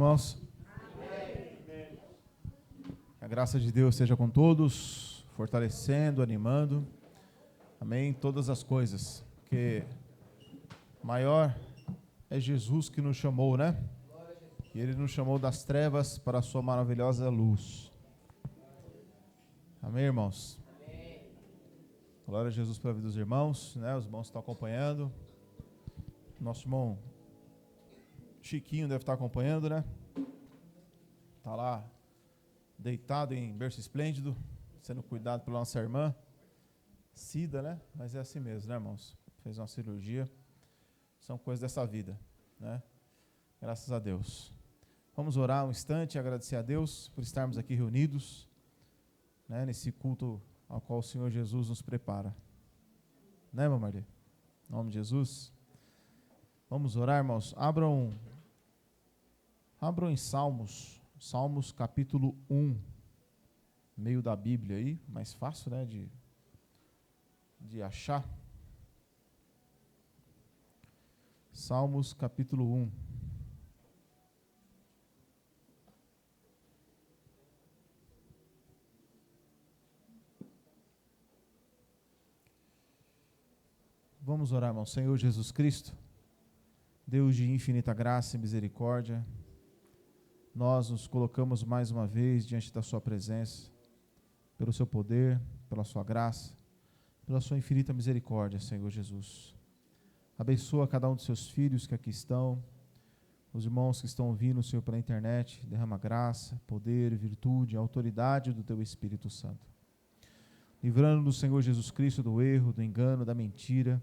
Irmãos, que a graça de Deus seja com todos, fortalecendo, animando, amém, em todas as coisas, porque maior é Jesus que nos chamou, né? E Ele nos chamou das trevas para a sua maravilhosa luz. Amém, irmãos? Glória a Jesus pela vida dos irmãos, né? Os irmãos estão acompanhando. Nosso irmão Chiquinho deve estar acompanhando, né? Está lá deitado em berço esplêndido, sendo cuidado pela nossa irmã Cida, né? Mas é assim mesmo, né, irmãos? Fez uma cirurgia. São coisas dessa vida, né? Graças a Deus. Vamos orar um instante e agradecer a Deus por estarmos aqui reunidos, né, nesse culto ao qual o Senhor Jesus nos prepara. Né, irmã Marli? Em nome de Jesus. Vamos orar, irmãos. Abram em Salmos capítulo 1, meio da Bíblia aí, mais fácil, né, de achar. Salmos capítulo 1. Vamos orar, irmão. Senhor Jesus Cristo, Deus de infinita graça e misericórdia, nós nos colocamos mais uma vez diante da sua presença, pelo seu poder, pela sua graça, pela sua infinita misericórdia, Senhor Jesus. Abençoa cada um dos seus filhos que aqui estão, os irmãos que estão ouvindo, Senhor, pela internet. Derrama graça, poder, virtude, autoridade do teu Espírito Santo. Livrando-nos, Senhor Jesus Cristo, do erro, do engano, da mentira,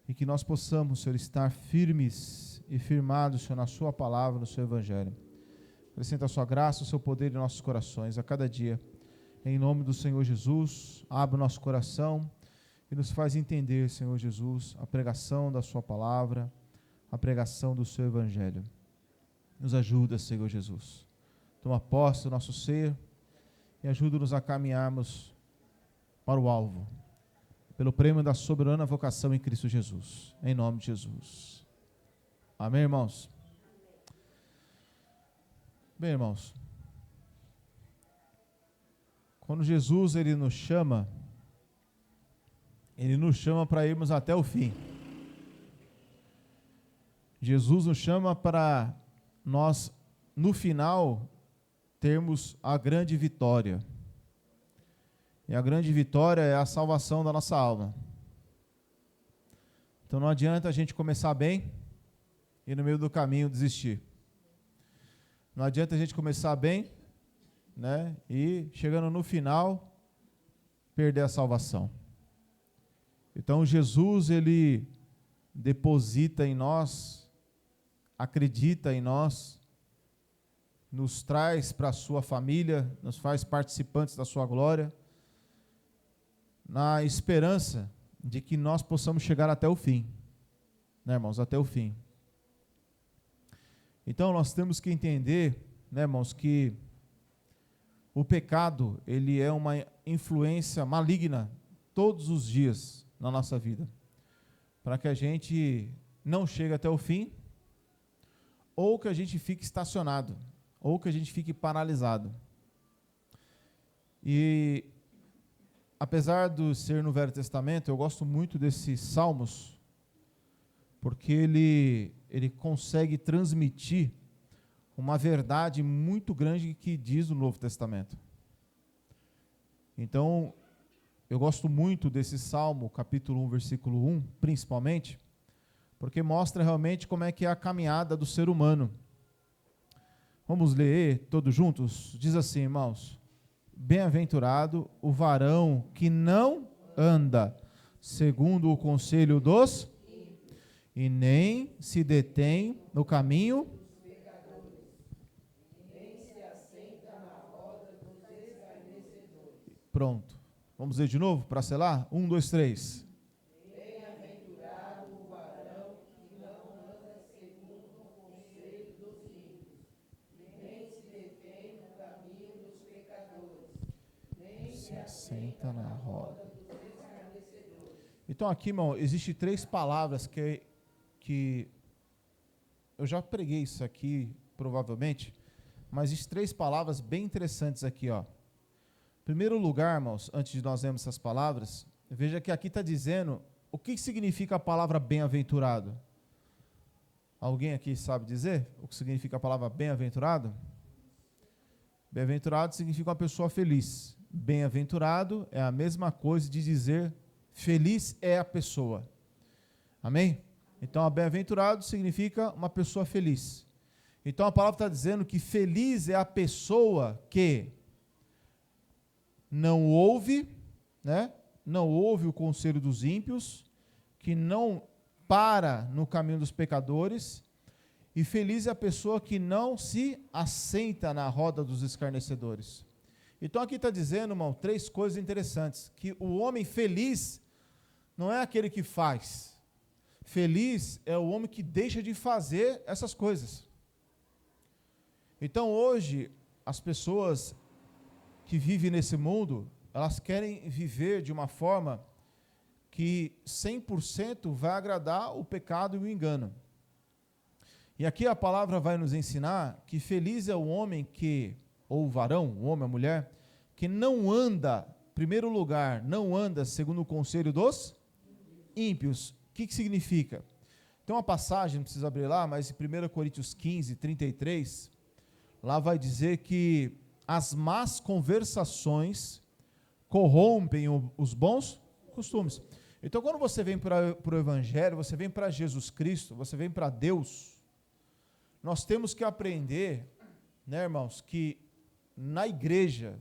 e que nós possamos, Senhor, estar firmes e firmados, Senhor, na sua palavra, no seu evangelho. Acrescenta a sua graça, o seu poder em nossos corações a cada dia. Em nome do Senhor Jesus, abre o nosso coração e nos faz entender, Senhor Jesus, a pregação da sua palavra, a pregação do seu evangelho. Nos ajuda, Senhor Jesus. Toma posse do nosso ser e ajuda-nos a caminharmos para o alvo, pelo prêmio da soberana vocação em Cristo Jesus. Em nome de Jesus. Amém, irmãos? Bem, irmãos, quando Jesus ele nos chama para irmos até o fim. Jesus nos chama para nós, no final, termos a grande vitória. E a grande vitória é a salvação da nossa alma. Então não adianta a gente começar bem e no meio do caminho desistir. Não adianta a gente começar bem, né, e chegando no final perder a salvação. Então Jesus, ele deposita em nós, acredita em nós, nos traz para a sua família, nos faz participantes da sua glória, na esperança de que nós possamos chegar até o fim, né, irmãos, até o fim. Então nós temos que entender, né, irmãos, que o pecado, ele é uma influência maligna todos os dias na nossa vida, para que a gente não chegue até o fim, ou que a gente fique estacionado, ou que a gente fique paralisado. E apesar de ser no Velho Testamento, eu gosto muito desses salmos, porque ele consegue transmitir uma verdade muito grande que diz o Novo Testamento. Então, eu gosto muito desse Salmo, capítulo 1, versículo 1, principalmente, porque mostra realmente como é que é a caminhada do ser humano. Vamos ler todos juntos? Diz assim, irmãos: bem-aventurado o varão que não anda segundo o conselho dos e nem se detém no caminho Pronto. Vamos ler de novo para selar? 1, 2, 3. Bem-aventurado o varão que não anda segundo o conselho dos ímpios, nem se detém no caminho dos pecadores, nem se assenta na roda dos escarnecedores. Então aqui, irmão, existem 3 palavras que eu já preguei isso aqui provavelmente, mas existem 3 palavras bem interessantes aqui, ó. Em primeiro lugar, irmãos, antes de nós lermos essas palavras, veja que aqui está dizendo o que significa a palavra bem-aventurado. Alguém aqui sabe dizer o que significa a palavra bem-aventurado? Bem-aventurado significa uma pessoa feliz. Bem-aventurado é a mesma coisa de dizer feliz é a pessoa. Amém? Então, bem-aventurado significa uma pessoa feliz. Então, a palavra está dizendo que feliz é a pessoa que não ouve, né? Não ouve o conselho dos ímpios, que não para no caminho dos pecadores, e feliz é a pessoa que não se assenta na roda dos escarnecedores. Então aqui está dizendo, irmão, 3 coisas interessantes, que o homem feliz não é aquele que faz, feliz é o homem que deixa de fazer essas coisas. Então hoje, as pessoas que vivem nesse mundo, elas querem viver de uma forma que 100% vai agradar o pecado e o engano. E aqui a palavra vai nos ensinar que feliz é o homem que, ou o varão, o homem, a mulher, que não anda, em primeiro lugar, não anda segundo o conselho dos ímpios. O que significa? Tem uma passagem, não precisa abrir lá, mas em 1 Coríntios 15, 33, lá vai dizer que as más conversações corrompem os bons costumes. Então, quando você vem para o Evangelho, você vem para Jesus Cristo, você vem para Deus, nós temos que aprender, né, irmãos, que na igreja,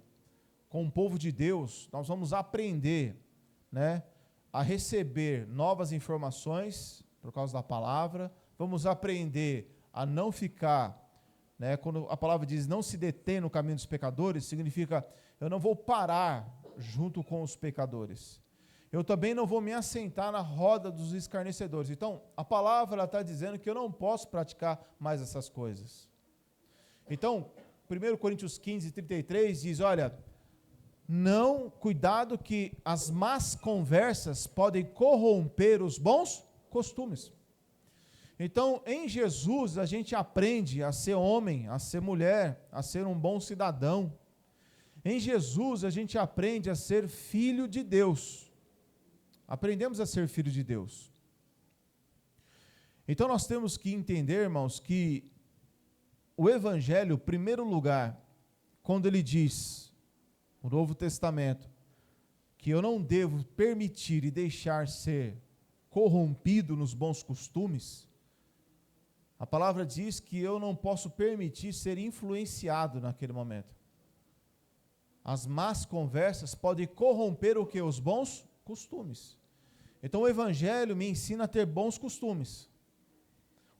com o povo de Deus, nós vamos aprender, né, a receber novas informações por causa da palavra, vamos aprender a não ficar, né, quando a palavra diz não se detém no caminho dos pecadores, significa eu não vou parar junto com os pecadores. Eu também não vou me assentar na roda dos escarnecedores. Então, a palavra está dizendo que eu não posso praticar mais essas coisas. Então, 1 Coríntios 15, 33 diz, olha, não, cuidado que as más conversas podem corromper os bons costumes. Então, em Jesus, a gente aprende a ser homem, a ser mulher, a ser um bom cidadão. Em Jesus, a gente aprende a ser filho de Deus. Aprendemos a ser filho de Deus. Então nós temos que entender, irmãos, que o Evangelho, em primeiro lugar, quando ele diz, no Novo Testamento, que eu não devo permitir e deixar ser corrompido nos bons costumes, a palavra diz que eu não posso permitir ser influenciado naquele momento. As más conversas podem corromper o que? Os bons costumes. Então o Evangelho me ensina a ter bons costumes.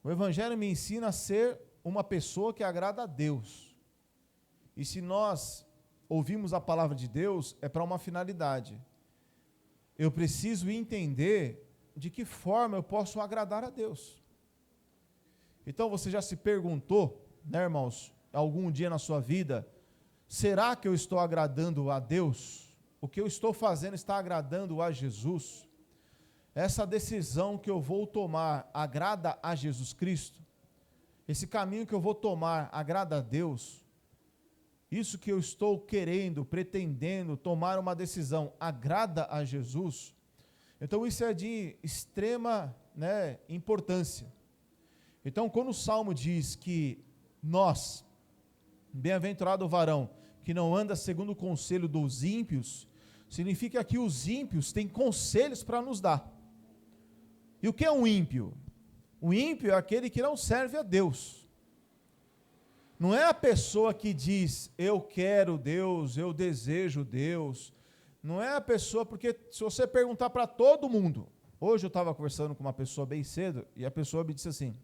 O Evangelho me ensina a ser uma pessoa que agrada a Deus. E se nós ouvimos a palavra de Deus, é para uma finalidade. Eu preciso entender de que forma eu posso agradar a Deus. Então você já se perguntou, né, irmãos, algum dia na sua vida, será que eu estou agradando a Deus? O que eu estou fazendo está agradando a Jesus? Essa decisão que eu vou tomar agrada a Jesus Cristo? Esse caminho que eu vou tomar agrada a Deus? Isso que eu estou querendo, pretendendo tomar uma decisão agrada a Jesus? Então isso é de extrema, né, importância. Então quando o Salmo diz que nós, bem-aventurado o varão, que não anda segundo o conselho dos ímpios, significa que os ímpios têm conselhos para nos dar. E o que é um ímpio? O ímpio é aquele que não serve a Deus. Não é a pessoa que diz, eu quero Deus, eu desejo Deus. Não é a pessoa, porque se você perguntar para todo mundo, hoje eu estava conversando com uma pessoa bem cedo, e a pessoa me disse assim,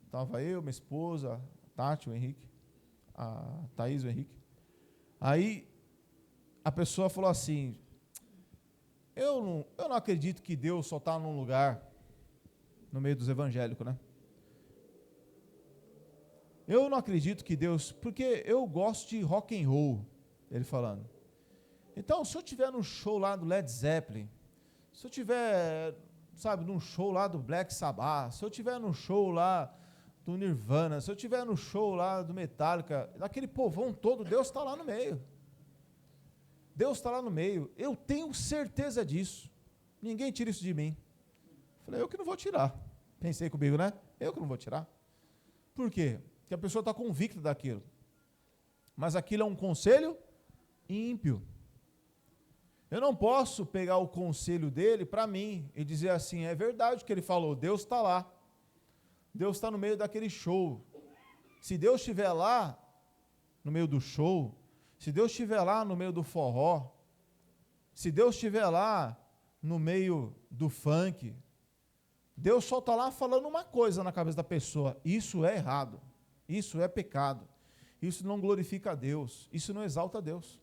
estava eu, minha esposa, a Tati, o Henrique, a Thaís, o Henrique. Aí a pessoa falou assim, eu não acredito que Deus só está num lugar, no meio dos evangélicos, né? Eu não acredito que Deus, porque eu gosto de rock and roll, ele falando. Então, se eu estiver num show lá do Led Zeppelin, se eu estiver, sabe, num show lá do Black Sabbath, se eu estiver num show lá do Nirvana, se eu estiver no show lá do Metallica, daquele povão todo, Deus está lá no meio. Deus está lá no meio. Eu tenho certeza disso. Ninguém tira isso de mim. Falei, eu que não vou tirar. Pensei comigo, né? Eu que não vou tirar. Por quê? Porque a pessoa está convicta daquilo. Mas aquilo é um conselho ímpio. Eu não posso pegar o conselho dele para mim e dizer assim, é verdade o que ele falou, Deus está lá. Deus está no meio daquele show. Se Deus estiver lá, no meio do show, se Deus estiver lá no meio do forró, se Deus estiver lá no meio do funk, Deus só está lá falando uma coisa na cabeça da pessoa, isso é errado, isso é pecado, isso não glorifica a Deus, isso não exalta a Deus.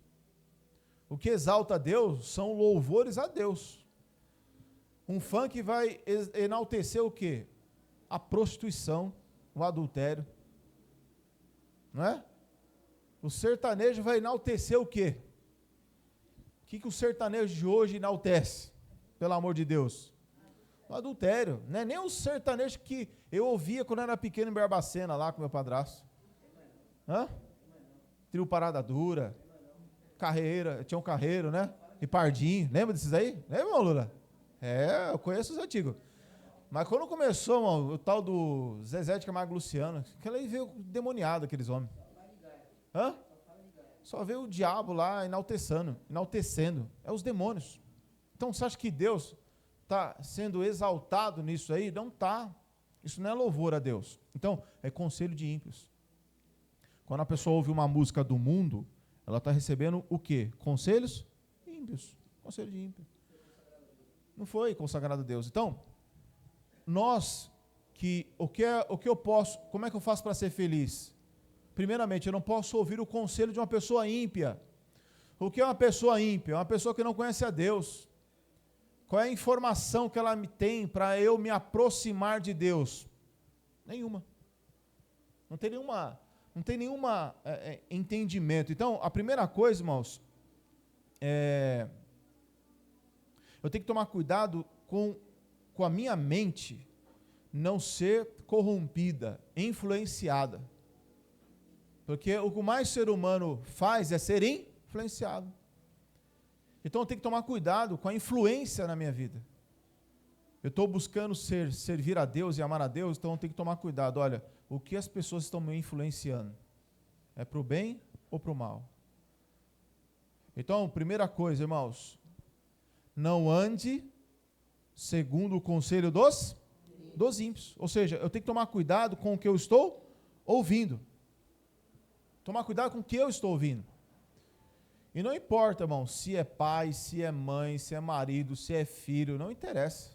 O que exalta a Deus são louvores a Deus. Um funk vai enaltecer o quê? A prostituição, o adultério, não é? O sertanejo vai enaltecer o quê? O que o sertanejo de hoje enaltece? Pelo amor de Deus. O adultério, não é nem o sertanejo que eu ouvia quando era pequeno em Barbacena, lá com meu padrasto. Trio Parada Dura, Carreira, tinha um Carreiro, né? E Pardinho, lembra desses aí? Lembra, Lula? Eu conheço os antigos. Mas quando começou, mano, o tal do Zezé de Camargo e Luciano, aquele aí veio demoniado, aqueles homens. Só veio o diabo lá enaltecendo. É os demônios. Então você acha que Deus está sendo exaltado nisso aí? Não está. Isso não é louvor a Deus. Então, é conselho de ímpios. Quando a pessoa ouve uma música do mundo, ela está recebendo o quê? Conselhos ímpios. Conselho de ímpio. Não foi consagrado a Deus. Então, o que eu posso, como é que eu faço para ser feliz? Primeiramente, eu não posso ouvir o conselho de uma pessoa ímpia. O que é uma pessoa ímpia? É uma pessoa que não conhece a Deus. Qual é a informação que ela me tem para eu me aproximar de Deus? Nenhuma. Não tem nenhuma entendimento. Então, a primeira coisa, irmãos, eu tenho que tomar cuidado com a minha mente não ser corrompida, influenciada. Porque o que mais o ser humano faz é ser influenciado. Então eu tenho que tomar cuidado com a influência na minha vida. Eu estou buscando servir a Deus e amar a Deus, então eu tenho que tomar cuidado. Olha, o que as pessoas estão me influenciando? É para o bem ou para o mal? Então, primeira coisa, irmãos, não ande segundo o conselho dos ímpios. Ou seja, eu tenho que tomar cuidado com o que eu estou ouvindo. Tomar cuidado com o que eu estou ouvindo. E não importa, irmão, se é pai, se é mãe, se é marido, se é filho, não interessa.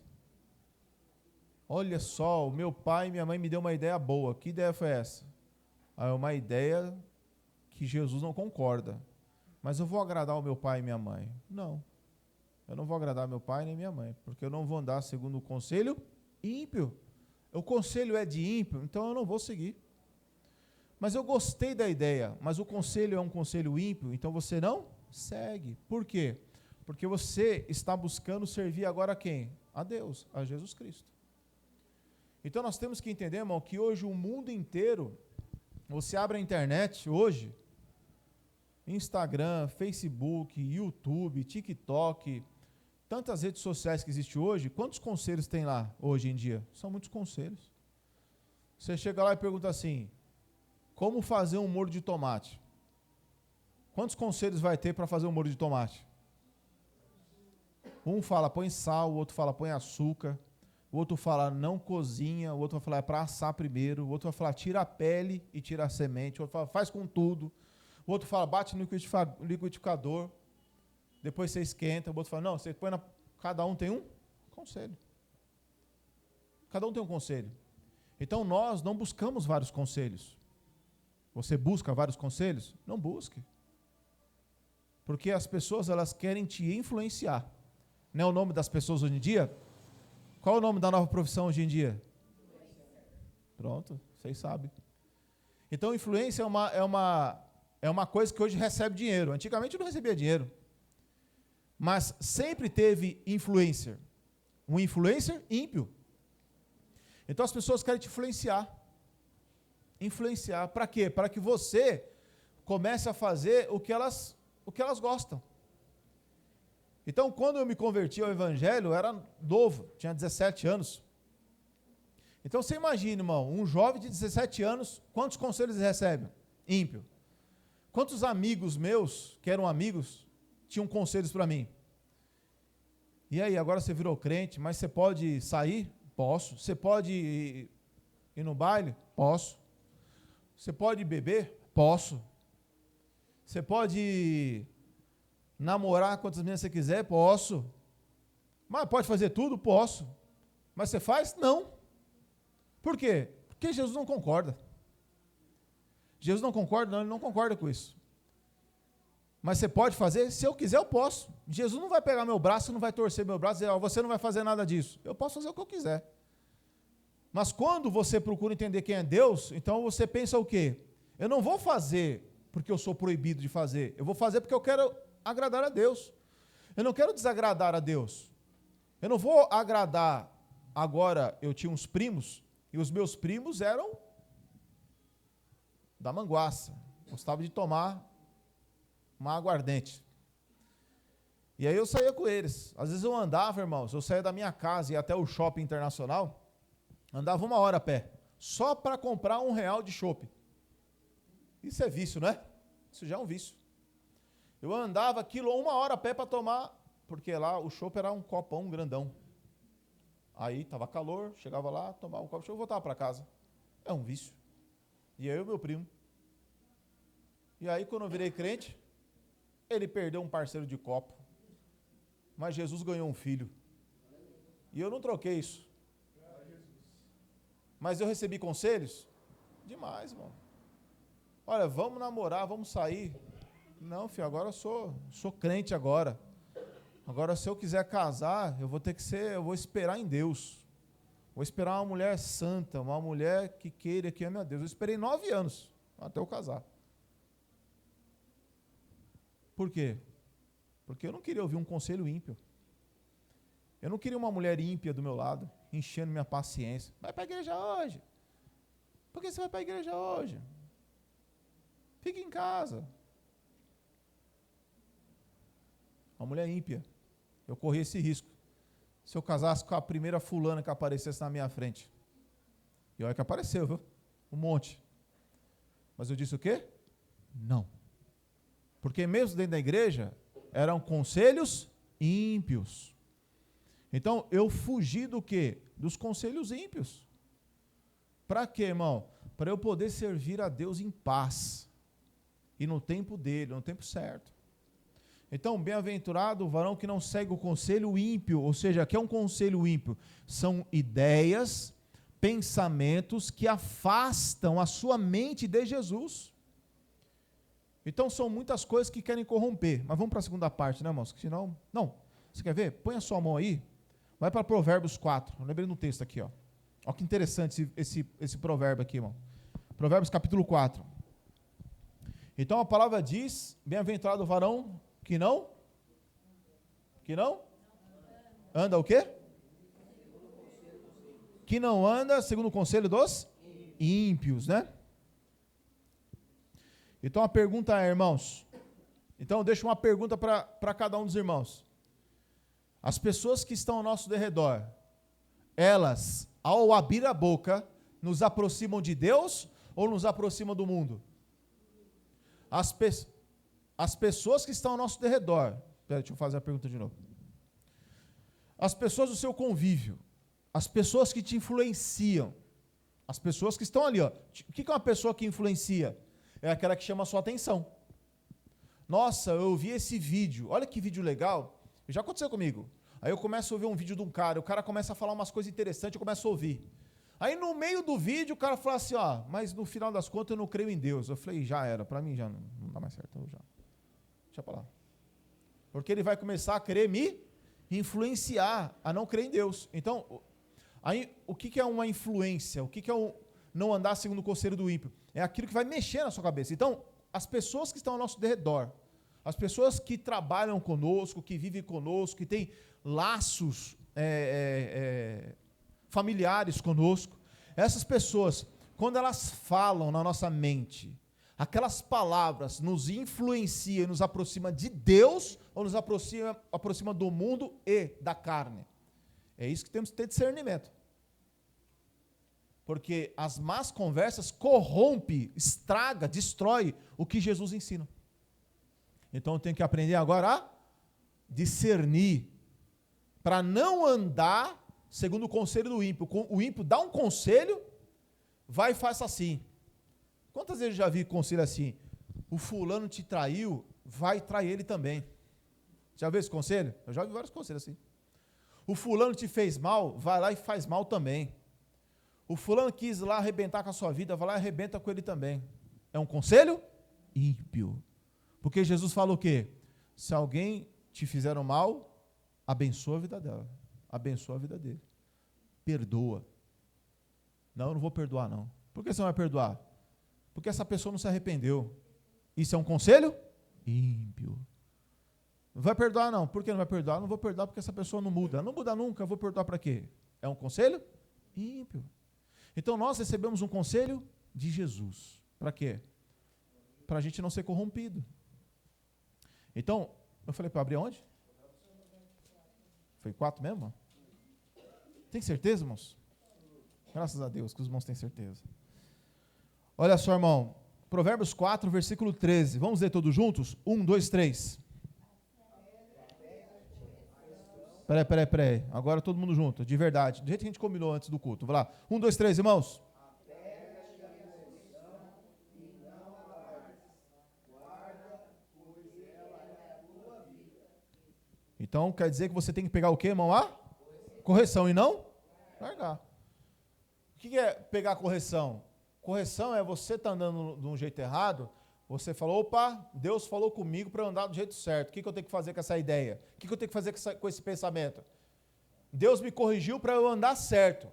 Olha só, o meu pai e minha mãe me deu uma ideia boa. Que ideia foi essa? É uma ideia que Jesus não concorda. Mas eu vou agradar o meu pai e minha mãe. Não. Eu não vou agradar meu pai nem minha mãe, porque eu não vou andar segundo o conselho ímpio. O conselho é de ímpio, então eu não vou seguir. Mas eu gostei da ideia, mas o conselho é um conselho ímpio, então você não segue. Por quê? Porque você está buscando servir agora a quem? A Deus, a Jesus Cristo. Então nós temos que entender, irmão, que hoje o mundo inteiro, você abre a internet hoje, Instagram, Facebook, YouTube, TikTok, tantas redes sociais que existem hoje, quantos conselhos tem lá hoje em dia? São muitos conselhos. Você chega lá e pergunta assim, como fazer um molho de tomate? Quantos conselhos vai ter para fazer um molho de tomate? Um fala põe sal, o outro fala põe açúcar, o outro fala não cozinha, o outro vai falar é para assar primeiro, o outro vai falar tira a pele e tira a semente, o outro fala faz com tudo, o outro fala bate no liquidificador, depois você esquenta, o outro fala não, você põe cada um tem um conselho. Cada um tem um conselho. Então nós não buscamos vários conselhos. Você busca vários conselhos? Não busque. Porque as pessoas, elas querem te influenciar. Não é o nome das pessoas hoje em dia? Qual é o nome da nova profissão hoje em dia? Pronto, vocês sabem. Então, influência é uma coisa que hoje recebe dinheiro. Antigamente não recebia dinheiro. Mas sempre teve influencer. Um influencer ímpio. Então, as pessoas querem te influenciar. Influenciar. Para quê? Para que você comece a fazer o que elas gostam. Então, quando eu me converti ao Evangelho, eu era novo, tinha 17 anos. Então, você imagina, irmão, um jovem de 17 anos, quantos conselhos ele recebe? Ímpio. Quantos amigos meus, que eram amigos, tinham conselhos para mim? E aí, agora você virou crente, mas você pode sair? Posso. Você pode ir no baile? Posso. Você pode beber? Posso. Você pode namorar quantas meninas você quiser? Posso. Mas pode fazer tudo? Posso. Mas você faz? Não. Por quê? Porque Jesus não concorda. Jesus não concorda? Não, ele não concorda com isso. Mas você pode fazer? Se eu quiser, eu posso. Jesus não vai pegar meu braço, não vai torcer meu braço e dizer, você não vai fazer nada disso. Eu posso fazer o que eu quiser. Mas quando você procura entender quem é Deus, então você pensa o quê? Eu não vou fazer porque eu sou proibido de fazer. Eu vou fazer porque eu quero agradar a Deus. Eu não quero desagradar a Deus. Eu não vou agradar. Agora, eu tinha uns primos, e os meus primos eram da manguaça. Gostavam de tomar uma aguardente. E aí eu saía com eles. Às vezes eu andava, irmãos, eu saía da minha casa e ia até o shopping internacional, andava 1 hora a pé, só para comprar R$1 de chopp. Isso é vício, não é? Isso já é um vício. Eu andava 1 hora a pé para tomar, porque lá o chopp era um copão grandão. Aí estava calor, chegava lá, tomava um copo de chopp e voltava para casa. É um vício. E aí o meu primo. E aí quando eu virei crente, ele perdeu um parceiro de copo. Mas Jesus ganhou um filho. E eu não troquei isso. Mas eu recebi conselhos? Demais, irmão. Olha, vamos namorar, vamos sair. Não, filho, agora eu sou crente agora. Agora, se eu quiser casar, eu vou esperar em Deus. Vou esperar uma mulher santa, uma mulher que queira, que ame a Deus. Eu esperei 9 anos até eu casar. Por quê? Porque eu não queria ouvir um conselho ímpio. Eu não queria uma mulher ímpia do meu lado, enchendo minha paciência. Vai para a igreja hoje. Por que você vai para a igreja hoje? Fica em casa. Uma mulher ímpia. Eu corri esse risco. Se eu casasse com a primeira fulana que aparecesse na minha frente. E olha que apareceu, viu? Um monte. Mas eu disse o quê? Não. Porque mesmo dentro da igreja, eram conselhos ímpios. Então, eu fugi do quê? Dos conselhos ímpios. Para quê, irmão? Para eu poder servir a Deus em paz. E no tempo dele, no tempo certo. Então, bem-aventurado o varão que não segue o conselho ímpio, ou seja, que é um conselho ímpio? São ideias, pensamentos que afastam a sua mente de Jesus. Então, são muitas coisas que querem corromper. Mas vamos para a segunda parte, né, irmãos? Senão, não. Você quer ver? Põe a sua mão aí. Vai para Provérbios 4. Eu lembrei no texto aqui, ó. Olha que interessante esse provérbio aqui, irmão. Provérbios capítulo 4. Então, a palavra diz, bem-aventurado o varão que não anda o quê? Que não anda segundo o conselho dos ímpios, né? Então a pergunta é, irmãos, então deixa uma pergunta para cada um dos irmãos. As pessoas que estão ao nosso derredor, elas, ao abrir a boca, nos aproximam de Deus ou nos aproximam do mundo? As pessoas que estão ao nosso derredor, deixa eu fazer a pergunta de novo. As pessoas do seu convívio, as pessoas que te influenciam, as pessoas que estão ali, ó. O que é uma pessoa que influencia? É aquela que chama a sua atenção. Nossa, eu vi esse vídeo, olha que vídeo legal, já aconteceu comigo. Aí eu começo a ouvir um vídeo de um cara, o cara começa a falar umas coisas interessantes, eu começo a ouvir. Aí no meio do vídeo o cara fala assim, ó, mas no final das contas eu não creio em Deus. Eu falei, já era, para mim já não dá mais certo, deixa pra lá. Porque ele vai começar a querer me influenciar a não crer em Deus. Então, aí, o que é uma influência? O que é não andar segundo o conselho do ímpio? É aquilo que vai mexer na sua cabeça. Então, as pessoas que estão ao nosso redor, as pessoas que trabalham conosco, que vivem conosco, que têm laços familiares conosco, essas pessoas, quando elas falam na nossa mente, aquelas palavras nos influenciam e nos aproximam de Deus ou nos aproxima do mundo e da carne? É isso que temos que ter discernimento. Porque as más conversas corrompem, estraga, destrói o que Jesus ensina. Então eu tenho que aprender agora a discernir, para não andar segundo o conselho do ímpio. O ímpio dá um conselho, vai e faça assim. Quantas vezes eu já vi conselho assim? O fulano te traiu, vai trair ele também. Já viu esse conselho? Eu já vi vários conselhos assim. O fulano te fez mal, vai lá e faz mal também. O fulano quis lá arrebentar com a sua vida, vai lá e arrebenta com ele também. É um conselho ímpio. Porque Jesus falou o quê? Se alguém te fizer mal, abençoa a vida dela. Abençoa a vida dele. Perdoa. Não, eu não vou perdoar não. Por que você não vai perdoar? Porque essa pessoa não se arrependeu. Isso é um conselho ímpio. Não vai perdoar não. Por que não vai perdoar? Não vou perdoar porque essa pessoa não muda. Não muda nunca, eu vou perdoar para quê? É um conselho ímpio. Então nós recebemos um conselho de Jesus. Para quê? Para a gente não ser corrompido. Então, eu falei para abrir onde? Foi 4 mesmo? Tem certeza, irmãos? Graças a Deus que os irmãos têm certeza. Olha só, irmão. Provérbios 4, versículo 13. Vamos ler todos juntos? 1, 2, 3. Peraí. Agora todo mundo junto, de verdade. Do jeito que a gente combinou antes do culto. Vai lá. 1, 2, 3, irmãos. Então, quer dizer que você tem que pegar o quê, irmão? A correção e não largar. O que é pegar a correção? Correção é você estar andando de um jeito errado, você falou, opa, Deus falou comigo para eu andar do jeito certo. O que eu tenho que fazer com essa ideia? O que eu tenho que fazer com esse pensamento? Deus me corrigiu para eu andar certo.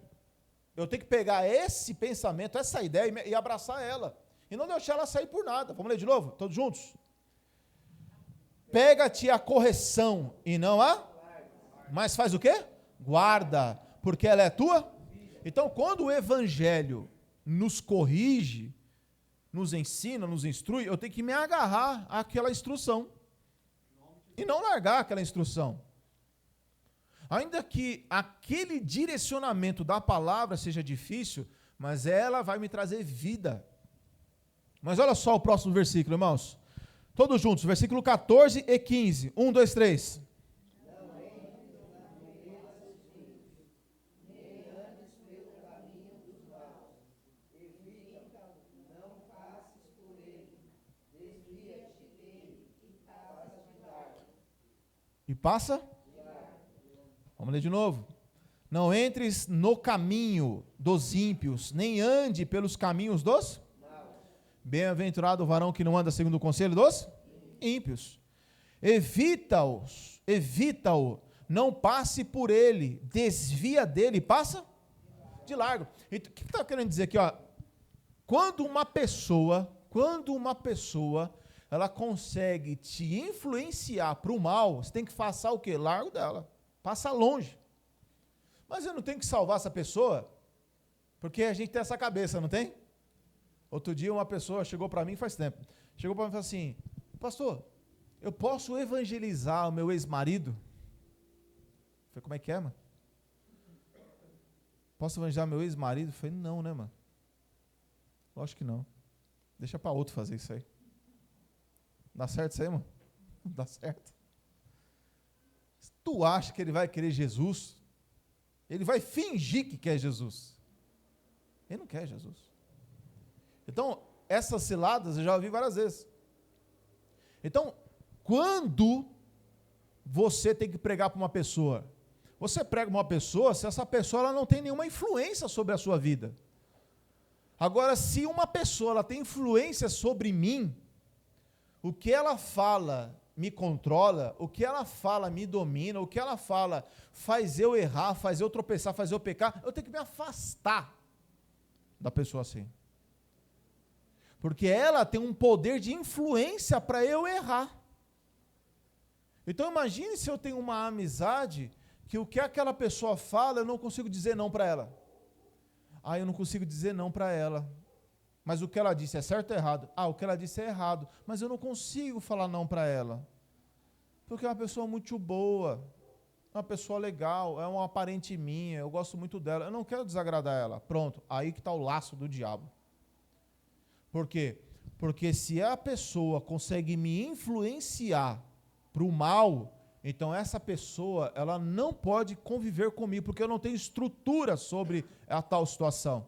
Eu tenho que pegar esse pensamento, essa ideia e abraçar ela. E não deixar ela sair por nada. Vamos ler de novo? Todos juntos? Pega-te a correção e não a... Mas faz o quê? Guarda, porque ela é tua. Então, quando o evangelho nos corrige, nos ensina, nos instrui, eu tenho que me agarrar àquela instrução. E não largar aquela instrução. Ainda que aquele direcionamento da palavra seja difícil, mas ela vai me trazer vida. Mas olha só o próximo versículo, irmãos. Todos juntos, versículo 14 e 15. 1, 2, 3. E passa? Vamos ler de novo. Não entres no caminho dos ímpios, nem ande pelos caminhos dos... Bem-aventurado o varão que não anda segundo o conselho dos ímpios. Evita-o, não passe por ele, desvia dele, passa de largo. Então, o que está querendo dizer aqui? Ó? Quando uma pessoa, ela consegue te influenciar para o mal, você tem que passar o quê? Largo dela, passa longe. Mas eu não tenho que salvar essa pessoa, porque a gente tem essa cabeça, não tem? Outro dia uma pessoa chegou para mim, faz tempo, chegou para mim e falou assim, pastor, eu posso evangelizar o meu ex-marido? Eu falei, como é que é, mano? Posso evangelizar meu ex-marido? Eu falei, não, né, mano? Lógico que não. Deixa para outro fazer isso aí. Dá certo isso aí, mano? Não dá certo. Se tu acha que ele vai querer Jesus, ele vai fingir que quer Jesus. Ele não quer Jesus. Então, essas ciladas eu já ouvi várias vezes. Então, quando você tem que pregar para uma pessoa, você prega para uma pessoa se essa pessoa ela não tem nenhuma influência sobre a sua vida. Agora, se uma pessoa ela tem influência sobre mim, o que ela fala me controla, o que ela fala me domina, o que ela fala faz eu errar, faz eu tropeçar, faz eu pecar, eu tenho que me afastar da pessoa assim. Porque ela tem um poder de influência para eu errar. Então imagine se eu tenho uma amizade que o que aquela pessoa fala, eu não consigo dizer não para ela. eu não consigo dizer não para ela. Mas o que ela disse é certo ou errado? O que ela disse é errado, mas eu não consigo falar não para ela. Porque é uma pessoa muito boa, é uma pessoa legal, é uma parente minha, eu gosto muito dela, eu não quero desagradar ela. Pronto, aí que está o laço do diabo. Por quê? Porque se a pessoa consegue me influenciar para o mal, então essa pessoa ela não pode conviver comigo, porque eu não tenho estrutura sobre a tal situação.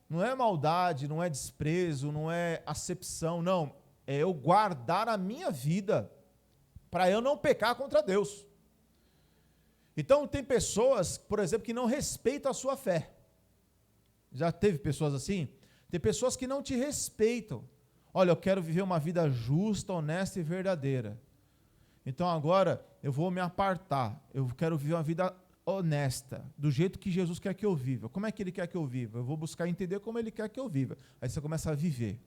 Não é maldade, não é desprezo, não é acepção, não. É eu guardar a minha vida para eu não pecar contra Deus. Então tem pessoas, por exemplo, que não respeitam a sua fé. Já teve pessoas assim? Tem pessoas que não te respeitam. Olha, eu quero viver uma vida justa, honesta e verdadeira. Então agora eu vou me apartar. Eu quero viver uma vida honesta, do jeito que Jesus quer que eu viva. Como é que Ele quer que eu viva? Eu vou buscar entender como Ele quer que eu viva. Aí você começa a viver.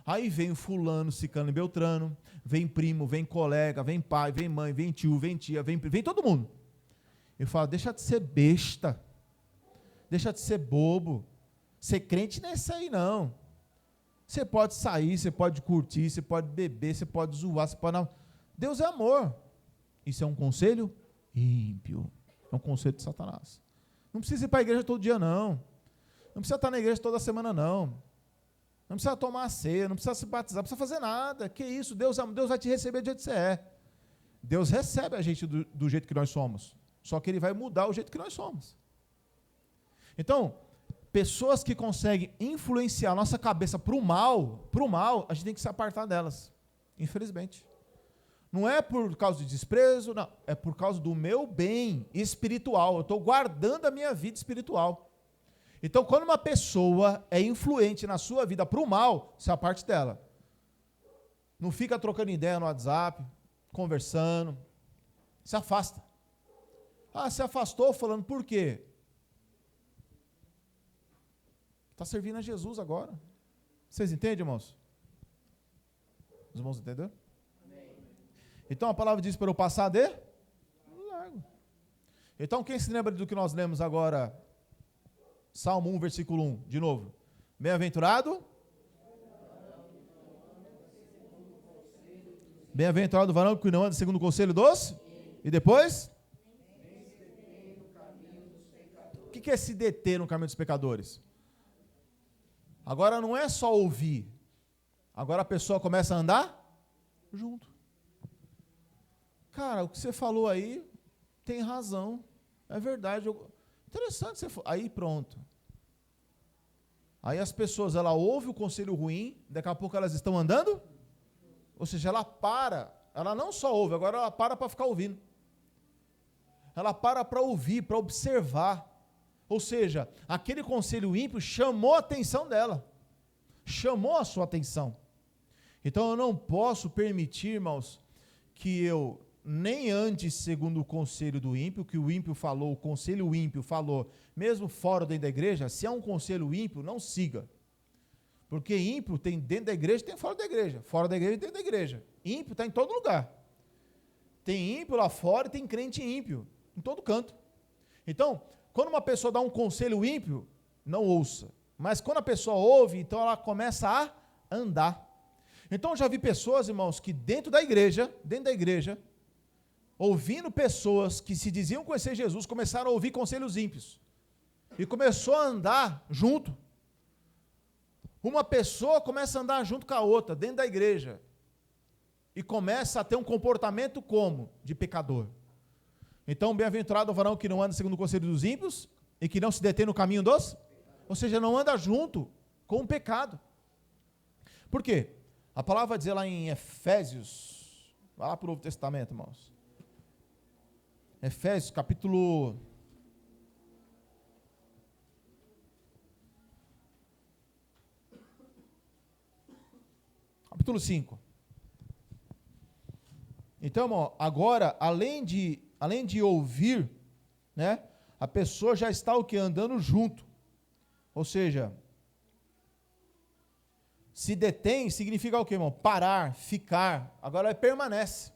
Aí vem fulano, ciclano e beltrano, vem primo, vem colega, vem pai, vem mãe, vem tio, vem tia, vem todo mundo. Eu falo, deixa de ser besta, deixa de ser bobo, ser crente não é isso aí não. Você pode sair, você pode curtir, você pode beber, você pode zoar, você pode... Não. Deus é amor. Isso é um conselho ímpio. É um conselho de Satanás. Não precisa ir para a igreja todo dia, não. Não precisa estar na igreja toda semana, não. Não precisa tomar a ceia, não precisa se batizar, não precisa fazer nada. Que isso? Deus vai te receber do jeito que você é. Deus recebe a gente do jeito que nós somos. Só que Ele vai mudar o jeito que nós somos. Então, pessoas que conseguem influenciar a nossa cabeça para o mal, a gente tem que se apartar delas. Infelizmente. Não é por causa de desprezo, não. É por causa do meu bem espiritual. Eu estou guardando a minha vida espiritual. Então, quando uma pessoa é influente na sua vida para o mal, se aparte dela. Não fica trocando ideia no WhatsApp, conversando. Se afasta. Se afastou falando por quê? Está servindo a Jesus agora. Vocês entendem, irmãos? Os irmãos entenderam? Então a palavra diz para eu passar de largo. Então quem se lembra do que nós lemos agora? Salmo 1, versículo 1, de novo. Bem-aventurado. Bem-aventurado o varão que não anda segundo o conselho dos. E depois? O que é se deter no caminho dos pecadores? Agora não é só ouvir. Agora a pessoa começa a andar junto. Cara, o que você falou aí tem razão. É verdade. Interessante você falou. Aí pronto. Aí as pessoas, ela ouve o conselho ruim, daqui a pouco elas estão andando. Ou seja, ela para. Ela não só ouve, agora ela para ficar ouvindo. Ela para ouvir, para observar. Ou seja, aquele conselho ímpio chamou a atenção dela. Chamou a sua atenção. Então eu não posso permitir, irmãos, que eu nem ande segundo o conselho do ímpio, que o ímpio falou, o conselho ímpio falou, mesmo fora dentro da igreja, se é um conselho ímpio, não siga. Porque ímpio tem dentro da igreja, tem fora da igreja. Fora da igreja, dentro da igreja. Ímpio está em todo lugar. Tem ímpio lá fora e tem crente ímpio, em todo canto. Então, quando uma pessoa dá um conselho ímpio, não ouça. Mas quando a pessoa ouve, então ela começa a andar. Então eu já vi pessoas, irmãos, que dentro da igreja, ouvindo pessoas que se diziam conhecer Jesus, começaram a ouvir conselhos ímpios. E começou a andar junto. Uma pessoa começa a andar junto com a outra, dentro da igreja. E começa a ter um comportamento como? De pecador. Então, bem-aventurado o varão que não anda segundo o conselho dos ímpios e que não se detém no caminho dos... Ou seja, não anda junto com o pecado. Por quê? A palavra vai dizer lá em Efésios, vai lá para o Novo Testamento, irmãos. Efésios, capítulo 5. Então, irmão, agora, além de ouvir, né, a pessoa já está o que? Andando junto. Ou seja, se detém significa o que, irmão? Parar, ficar. Agora permanece.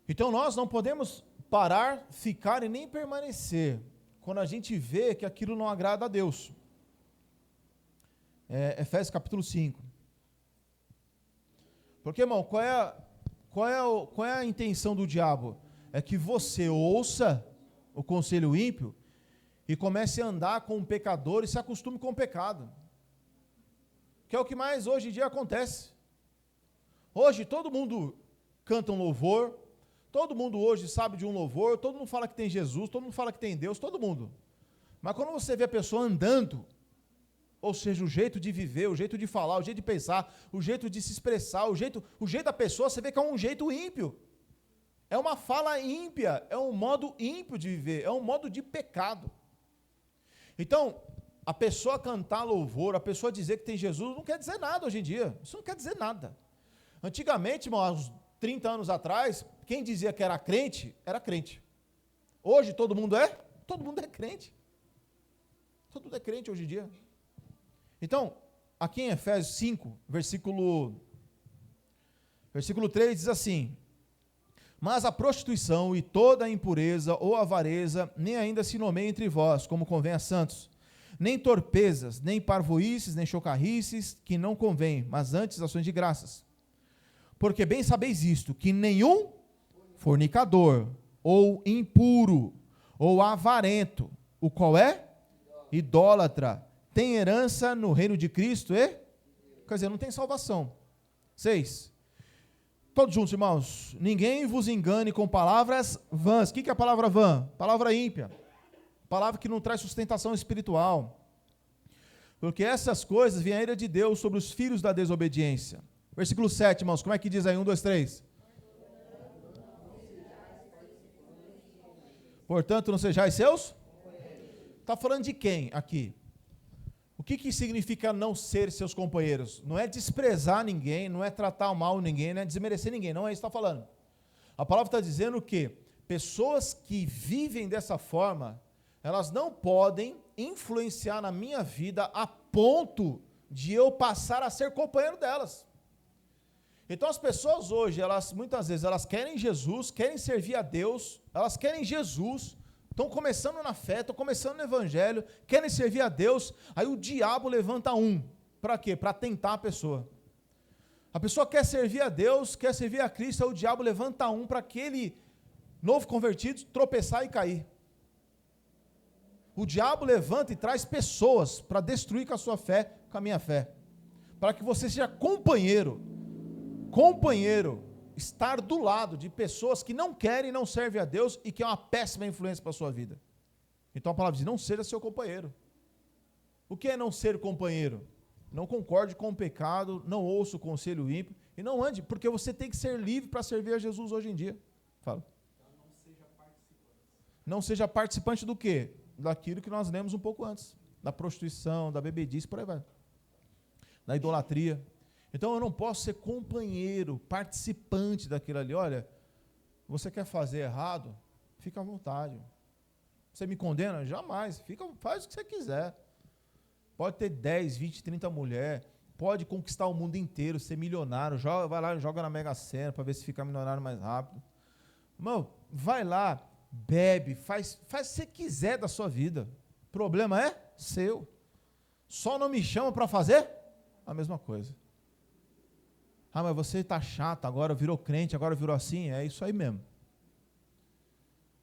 Então nós não podemos parar, ficar e nem permanecer. quando a gente vê que aquilo não agrada a Deus. Efésios capítulo 5. Porque, irmão, qual é a intenção do diabo? É que você ouça o conselho ímpio e comece a andar com o pecador e se acostume com o pecado. Que é o que mais hoje em dia acontece. Hoje todo mundo canta um louvor, todo mundo hoje sabe de um louvor, todo mundo fala que tem Jesus, todo mundo fala que tem Deus, todo mundo. Mas quando você vê a pessoa andando, ou seja, o jeito de viver, o jeito de falar, o jeito de pensar, o jeito de se expressar, o jeito da pessoa, você vê que é um jeito ímpio. É uma fala ímpia, é um modo ímpio de viver, é um modo de pecado. Então, a pessoa cantar louvor, a pessoa dizer que tem Jesus, não quer dizer nada hoje em dia. Isso não quer dizer nada. Antigamente, irmão, há uns 30 anos atrás, quem dizia que era crente, era crente. Hoje todo mundo é? Todo mundo é crente. Todo mundo é crente hoje em dia. Então, aqui em Efésios 5, versículo 3 diz assim: mas a prostituição e toda a impureza ou avareza nem ainda se nomeia entre vós, como convém a santos, nem torpezas, nem parvoíces, nem chocarrices, que não convém, mas antes ações de graças. Porque bem sabeis isto, que nenhum fornicador, ou impuro, ou avarento, o qual é? Idólatra, tem herança no reino de Cristo e? Quer dizer, não tem salvação. 6. Todos juntos, irmãos. Ninguém vos engane com palavras vãs. O que é a palavra vã? Palavra ímpia. Palavra que não traz sustentação espiritual. Porque essas coisas vêm a ira de Deus sobre os filhos da desobediência. Versículo 7, irmãos. Como é que diz aí? 1, 2, 3. Portanto, não sejais seus? Está falando de quem aqui? O que significa não ser seus companheiros? Não é desprezar ninguém, não é tratar mal ninguém, não é desmerecer ninguém, não é isso que está falando. A palavra está dizendo que pessoas que vivem dessa forma, elas não podem influenciar na minha vida a ponto de eu passar a ser companheiro delas. Então as pessoas hoje, muitas vezes, elas querem Jesus, querem servir a Deus, elas querem Jesus, estão começando na fé, estão começando no evangelho, querem servir a Deus, aí o diabo levanta um. Para quê? Para tentar a pessoa. A pessoa quer servir a Deus, quer servir a Cristo, aí o diabo levanta um para aquele novo convertido tropeçar e cair. O diabo levanta e traz pessoas para destruir com a sua fé, com a minha fé. Para que você seja companheiro, estar do lado de pessoas que não querem e não servem a Deus e que é uma péssima influência para a sua vida. Então a palavra diz, não seja seu companheiro. O que é não ser companheiro? Não concorde com o pecado, não ouça o conselho ímpio e não ande, porque você tem que ser livre para servir a Jesus hoje em dia. Fala. Então não seja participante. Não seja participante do quê? Daquilo que nós lemos um pouco antes. Da prostituição, da bebedice, por aí vai. Da idolatria. Então eu não posso ser companheiro, participante daquilo ali. Olha, você quer fazer errado? Fica à vontade. Você me condena? Jamais. Faz o que você quiser. Pode ter 10, 20, 30 mulheres. Pode conquistar o mundo inteiro, ser milionário. Vai lá e joga na Mega Sena para ver se fica milionário mais rápido. Irmão, vai lá, bebe, faz o que você quiser da sua vida. O problema é seu. Só não me chama para fazer a mesma coisa. Ah, mas você está chato, agora virou crente, agora virou assim. É isso aí mesmo.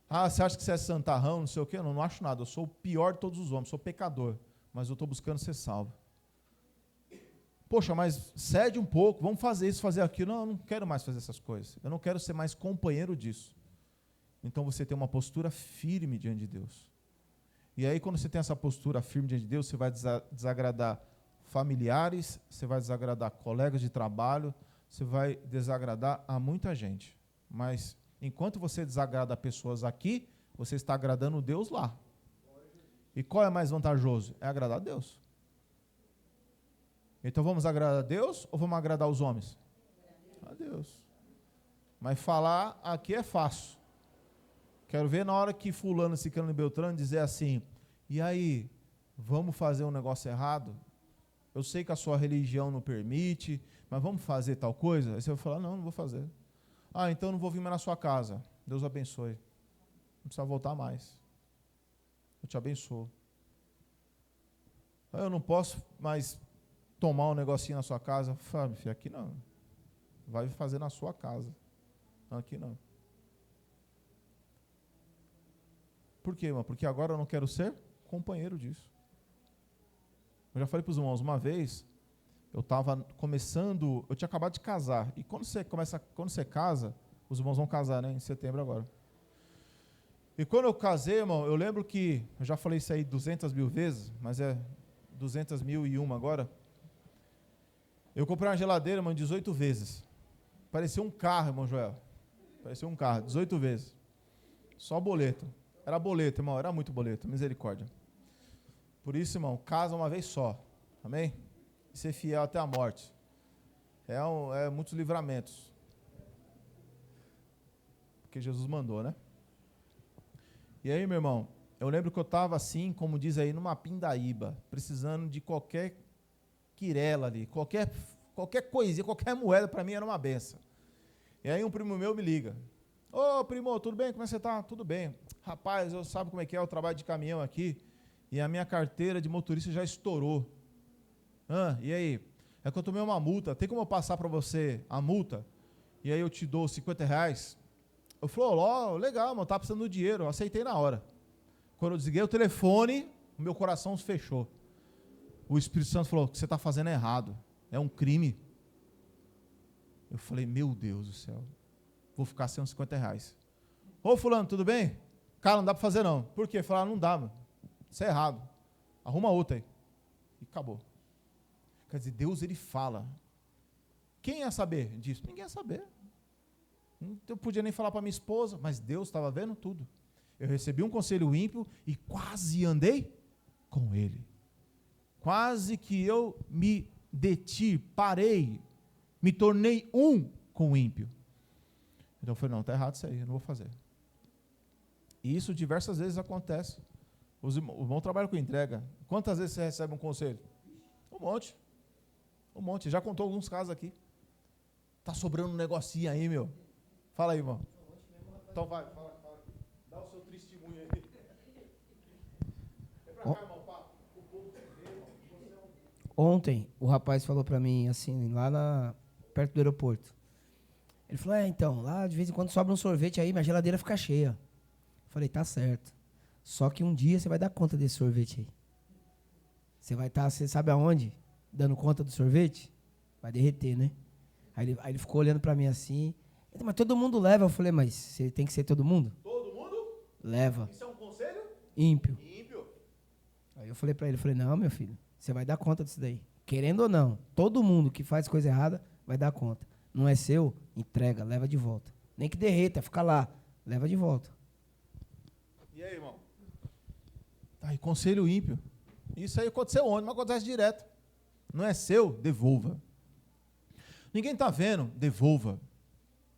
Ah, você acha que você é santarrão, não sei o quê? Eu não acho nada. Eu sou o pior de todos os homens, sou pecador. Mas eu estou buscando ser salvo. Poxa, mas cede um pouco, vamos fazer isso, fazer aquilo. Não, eu não quero mais fazer essas coisas. Eu não quero ser mais companheiro disso. Então você tem uma postura firme diante de Deus. E aí, quando você tem essa postura firme diante de Deus, você vai desagradar familiares, você vai desagradar colegas de trabalho, você vai desagradar a muita gente. Mas, enquanto você desagrada pessoas aqui, você está agradando Deus lá. E qual é mais vantajoso? É agradar a Deus. Então, vamos agradar a Deus ou vamos agradar os homens? A Deus. Mas falar aqui é fácil. Quero ver na hora que fulano, ciclano e beltrano dizer assim, e aí, vamos fazer um negócio errado? Eu sei que a sua religião não permite, mas vamos fazer tal coisa? Aí você vai falar, não vou fazer. Ah, então não vou vir mais na sua casa. Deus abençoe. Não precisa voltar mais. eu te abençoo. Eu não posso mais tomar um negocinho na sua casa. Fala, filho, aqui não. Vai fazer na sua casa. Não, aqui não. Por quê, irmão? Porque agora eu não quero ser companheiro disso. Eu já falei para os irmãos, uma vez, eu estava começando, eu tinha acabado de casar. E quando você casa, os irmãos vão casar, né? Em setembro agora. E quando eu casei, irmão, eu lembro que, eu já falei isso aí 200 mil vezes, mas é 200.001 agora. Eu comprei uma geladeira, irmão, 18 vezes. Parecia um carro, irmão Joel. Parecia um carro, 18 vezes. Só boleto. Era boleto, irmão, era muito boleto, misericórdia. Por isso, irmão, casa uma vez só. Amém? E ser fiel até a morte. É muitos livramentos. Porque Jesus mandou, né? E aí, meu irmão, eu lembro que eu estava assim, como diz aí, numa pindaíba, precisando de qualquer quirela ali, qualquer coisinha, qualquer moeda para mim era uma benção. E aí um primo meu me liga. Ô, primo, tudo bem? Como é que você está? Tudo bem. Rapaz, eu sabe como é que é o trabalho de caminhão aqui? E a minha carteira de motorista já estourou. E aí? É que eu tomei uma multa. Tem como eu passar para você a multa? E aí eu te dou R$50? Eu falei, ó, legal, mano, tá precisando do dinheiro. Eu aceitei na hora. Quando eu desliguei o telefone, o meu coração se fechou. O Espírito Santo falou, o que você está fazendo é errado. É um crime. Eu falei, meu Deus do céu. Vou ficar sem uns R$50. Ô, fulano, tudo bem? Cara, não dá para fazer não. Por quê? Falaram, não dá, mano. Isso é errado. Arruma outra aí. E acabou. Quer dizer, Deus, ele fala. Quem ia saber disso? Ninguém ia saber. Eu podia nem falar para minha esposa, mas Deus estava vendo tudo. Eu recebi um conselho ímpio e quase andei com ele. Quase que eu me deti, parei, me tornei um com o ímpio. Então eu falei, não, está errado isso aí, eu não vou fazer. E isso diversas vezes acontece. Os irmãos trabalham com entrega. Quantas vezes você recebe um conselho? Um monte. Um monte. Já contou alguns casos aqui. Está sobrando um negocinho aí, meu. Fala aí, irmão. Então vai, fala. Dá o seu testemunho aí. Vem pra cá, irmão, o povo te vê, irmão. Ontem, o rapaz falou pra mim, assim, perto do aeroporto. Ele falou, então, lá de vez em quando sobra um sorvete aí, minha geladeira fica cheia. Eu falei, tá certo. Só que um dia você vai dar conta desse sorvete aí. Você vai estar, você sabe aonde? Dando conta do sorvete? Vai derreter, né? Aí ele ficou olhando pra mim assim, mas todo mundo leva. Eu falei, mas você tem que ser todo mundo? Todo mundo? Leva. Isso é um conselho? Ímpio. Ímpio. Aí eu falei pra ele, não, meu filho, você vai dar conta disso daí. Querendo ou não, todo mundo que faz coisa errada vai dar conta. Não é seu? Entrega, leva de volta. Nem que derreta, fica lá, leva de volta. E aí, irmão? Aí, conselho ímpio. Isso aí aconteceu ontem, mas acontece direto. Não é seu? Devolva. Ninguém está vendo? Devolva.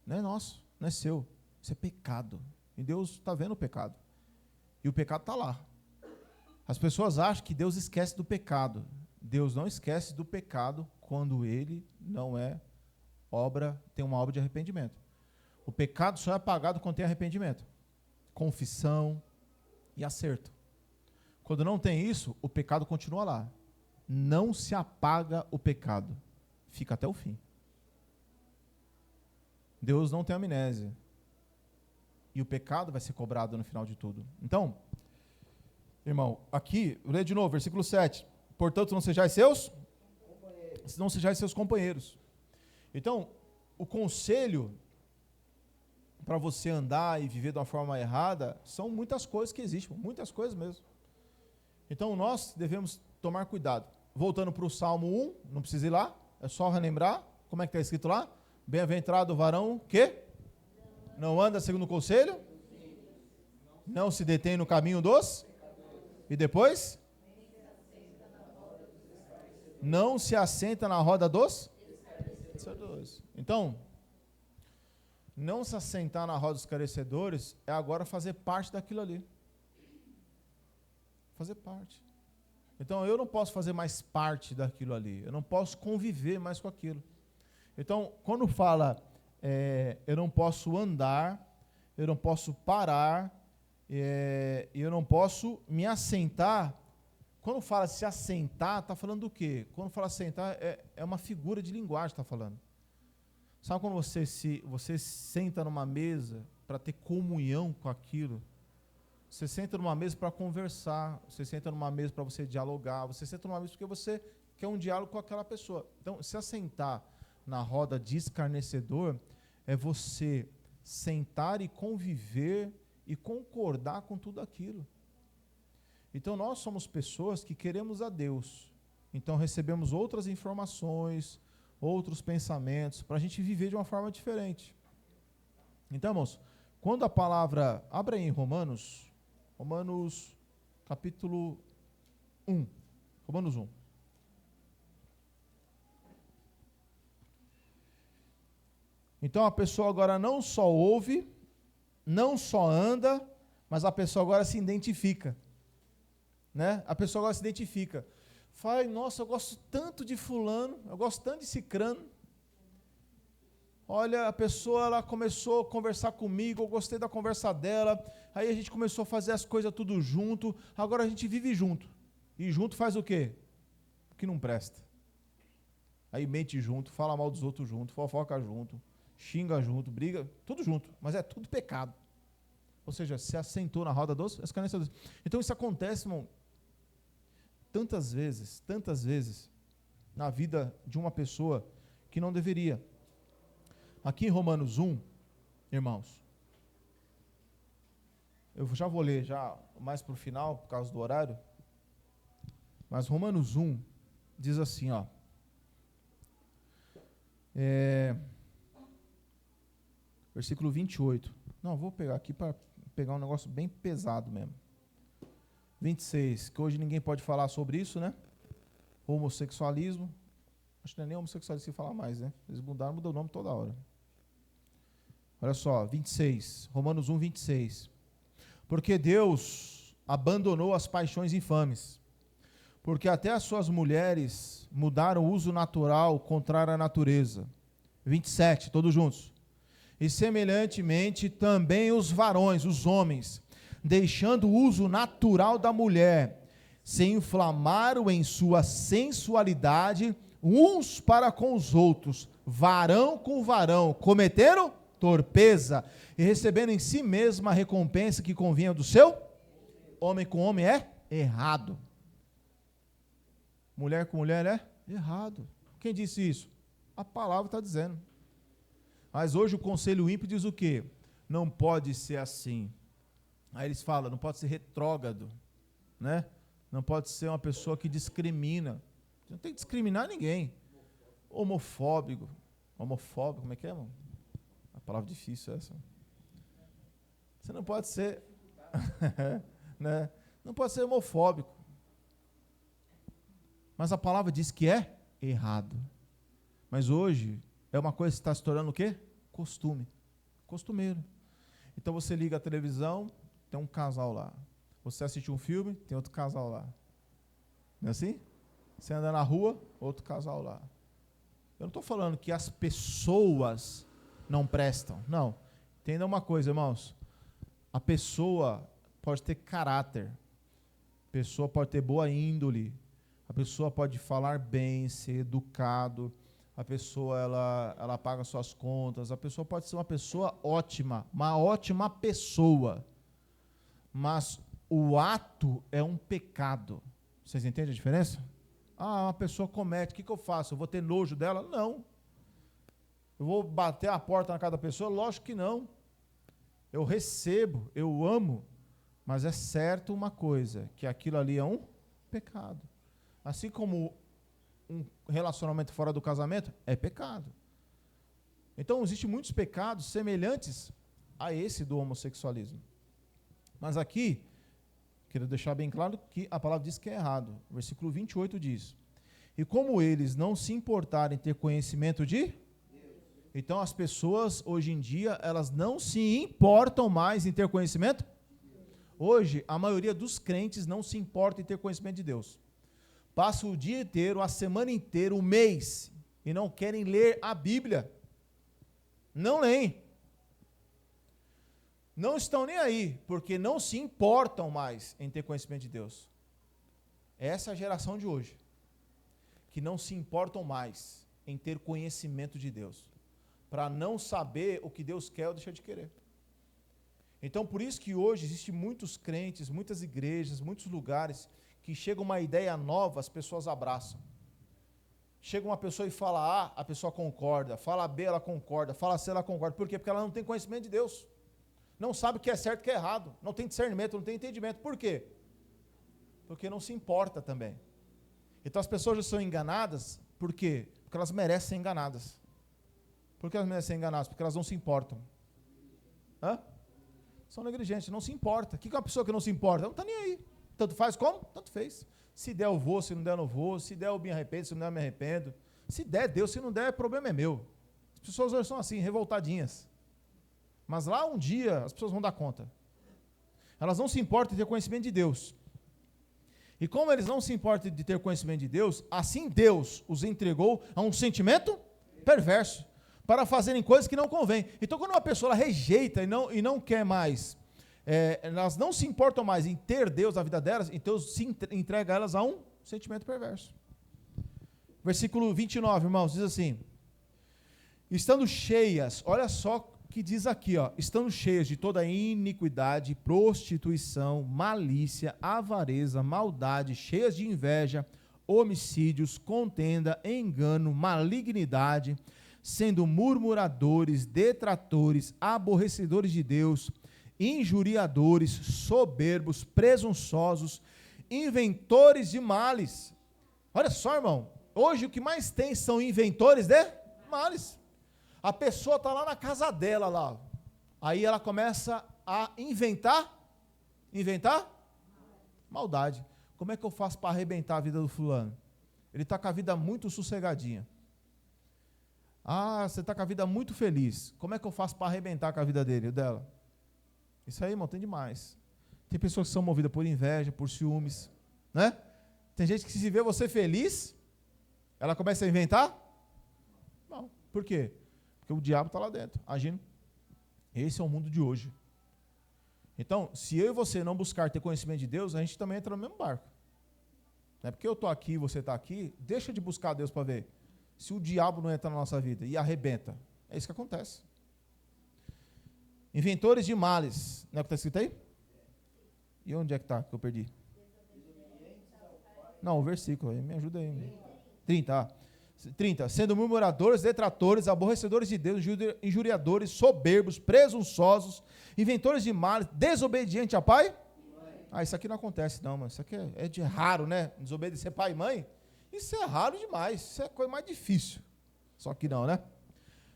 Não é nosso, não é seu. Isso é pecado. E Deus está vendo o pecado. E o pecado está lá. As pessoas acham que Deus esquece do pecado. Deus não esquece do pecado quando ele não é tem uma obra de arrependimento. O pecado só é apagado quando tem arrependimento. Confissão e acerto. Quando não tem isso, o pecado continua lá. Não se apaga o pecado. Fica até o fim. Deus não tem amnésia. E o pecado vai ser cobrado no final de tudo. Então, irmão, aqui, lê de novo, versículo 7. Portanto, não sejais seus companheiros. Não sejais seus companheiros. Então, o conselho para você andar e viver de uma forma errada são muitas coisas que existem, muitas coisas mesmo. Então, nós devemos tomar cuidado. Voltando para o Salmo 1, não precisa ir lá, é só relembrar. Como é que está escrito lá? Bem-aventurado o varão que não anda segundo o conselho, não se detém no caminho dos, e depois não se assenta na roda dos escarnecedores. Então, não se assentar na roda dos escarnecedores é agora fazer parte daquilo ali. Fazer parte. Então, eu não posso fazer mais parte daquilo ali. Eu não posso conviver mais com aquilo. Então, quando fala, eu não posso andar, eu não posso parar, E eu não posso me assentar. Quando fala se assentar, está falando do quê? Quando fala assentar, é uma figura de linguagem, está falando. Sabe quando você senta numa mesa para ter comunhão com aquilo? Você senta numa mesa para conversar, você senta numa mesa para você dialogar, você senta numa mesa porque você quer um diálogo com aquela pessoa. Então, se assentar na roda de escarnecedor é você sentar e conviver e concordar com tudo aquilo. Então, nós somos pessoas que queremos a Deus. Então, recebemos outras informações, outros pensamentos, para a gente viver de uma forma diferente. Então, irmãos, quando a palavra... Abre aí em Romanos capítulo 1. Romanos 1. Então, a pessoa agora não só ouve, não só anda, mas a pessoa agora se identifica. Né? A pessoa agora se identifica. Fala, nossa, eu gosto tanto de fulano, eu gosto tanto de cicrano. Olha, a pessoa ela começou a conversar comigo, eu gostei da conversa dela, aí a gente começou a fazer as coisas tudo junto, agora a gente vive junto. E junto faz o quê? O que não presta. Aí mente junto, fala mal dos outros junto, fofoca junto, xinga junto, briga, tudo junto, mas é tudo pecado. Ou seja, se assentou na roda dos escarnecedores. Então isso acontece, irmão, tantas vezes, na vida de uma pessoa que não deveria. Aqui em Romanos 1, irmãos, eu já vou ler já mais para o final, por causa do horário, mas Romanos 1 diz assim, ó, versículo 28, não, vou pegar aqui para pegar um negócio bem pesado mesmo, 26, que hoje ninguém pode falar sobre isso, né? Homossexualismo, acho que não é nem homossexualismo que fala mais, né? Eles mudam o nome toda hora. Olha só, 26, Romanos 1, 26. Porque Deus abandonou as paixões infames, porque até as suas mulheres mudaram o uso natural contrário à natureza. 27, todos juntos. E semelhantemente também os varões, os homens, deixando o uso natural da mulher, se inflamaram em sua sensualidade uns para com os outros, varão com varão, cometeram torpeza e recebendo em si mesma a recompensa que convinha do seu. Homem com homem é errado. Mulher com mulher é errado. Quem disse isso? A palavra está dizendo. Mas hoje o conselho ímpio diz o quê? Não pode ser assim. Aí eles falam, não pode ser retrógrado, né? Não pode ser uma pessoa que discrimina. Você não tem que discriminar ninguém. Homofóbico, como é que é, irmão? A palavra difícil essa. Você não pode ser, né? Não pode ser homofóbico. Mas a palavra diz que é errado. Mas hoje é uma coisa que está se tornando o quê? Costume. Costumeiro. Então você liga a televisão, tem um casal lá. Você assiste um filme, tem outro casal lá. Não é assim? Você anda na rua, outro casal lá. Eu não estou falando que as pessoas não prestam. Não. Entenda uma coisa, irmãos. A pessoa pode ter caráter. A pessoa pode ter boa índole. A pessoa pode falar bem, ser educado. A pessoa, ela paga suas contas. A pessoa pode ser uma pessoa ótima. Uma ótima pessoa. Mas o ato é um pecado. Vocês entendem a diferença? Ah, uma pessoa comete, o que eu faço? Eu vou ter nojo dela? Não. Eu vou bater a porta na casa da pessoa? Lógico que não. Eu recebo, eu amo, mas é certo uma coisa, que aquilo ali é um pecado. Assim como um relacionamento fora do casamento é pecado. Então, existem muitos pecados semelhantes a esse do homossexualismo. Mas aqui, quero deixar bem claro que a palavra diz que é errado. O versículo 28 diz, e como eles não se importarem em ter conhecimento de Deus. Então as pessoas hoje em dia, elas não se importam mais em ter conhecimento. Hoje, a maioria dos crentes não se importa em ter conhecimento de Deus. Passa o dia inteiro, a semana inteira, o mês, e não querem ler a Bíblia. Não leem. não estão nem aí, porque não se importam mais em ter conhecimento de Deus. Essa é a geração de hoje, que não se importam mais em ter conhecimento de Deus, para não saber o que Deus quer ou deixa de querer. Então, por isso que hoje existem muitos crentes, muitas igrejas, muitos lugares, que chega uma ideia nova, as pessoas abraçam. Chega uma pessoa e fala A, a pessoa concorda, fala B, ela concorda, fala C, ela concorda. Por quê? Porque ela não tem conhecimento de Deus. Não sabe o que é certo e o que é errado. Não tem discernimento, não tem entendimento. Por quê? Porque não se importa também. Então as pessoas já são enganadas, por quê? Porque elas merecem ser enganadas. Por que elas merecem ser enganadas? Porque elas não se importam. Hã? São negligentes, não se importa. O que é uma pessoa que não se importa? Não está nem aí. Tanto faz como? Tanto fez. Se der eu vou, se não der eu não vou. Se der eu me arrependo, se não der eu me arrependo. Se der, Deus, se não der, o problema é meu. As pessoas hoje são assim, revoltadinhas. Mas lá um dia as pessoas vão dar conta. Elas não se importam de ter conhecimento de Deus. E como eles não se importam de ter conhecimento de Deus, assim Deus os entregou a um sentimento perverso, para fazerem coisas que não convêm. Então, quando uma pessoa rejeita e não quer mais, elas não se importam mais em ter Deus na vida delas, então Deus se entrega elas a um sentimento perverso. Versículo 29, irmãos, diz assim: estando cheias, olha só o que diz aqui, ó, estando cheias de toda iniquidade, prostituição, malícia, avareza, maldade, cheias de inveja, homicídios, contenda, engano, malignidade, sendo murmuradores, detratores, aborrecedores de Deus, injuriadores, soberbos, presunçosos, inventores de males. Olha só, irmão, hoje o que mais tem são inventores de males. A pessoa está lá na casa dela, lá, aí ela começa a inventar maldade. Como é que eu faço para arrebentar a vida do fulano? Ele está com a vida muito sossegadinha. Ah, você está com a vida muito feliz. Como é que eu faço para arrebentar com a vida dele, dela? Isso aí, irmão, tem demais. Tem pessoas que são movidas por inveja, por ciúmes, né? Tem gente que se vê você feliz, ela começa a inventar? Não. Por quê? Porque o diabo está lá dentro, agindo. Esse é o mundo de hoje. Então, se eu e você não buscar ter conhecimento de Deus, a gente também entra no mesmo barco. Não é porque eu estou aqui e você está aqui, deixa de buscar Deus para ver. Se o diabo não entra na nossa vida e arrebenta, é isso que acontece. Inventores de males, não é o que está escrito aí? E onde é que está que eu perdi? Não, o versículo aí, me ajuda aí. 30, sendo murmuradores, detratores, aborrecedores de Deus, injuriadores, soberbos, presunçosos, inventores de males, desobedientes a pai? Isso aqui não acontece não, mano. Isso aqui é de raro, né? Desobedecer pai e mãe? Isso é raro demais, isso é a coisa mais difícil. Só que não, né?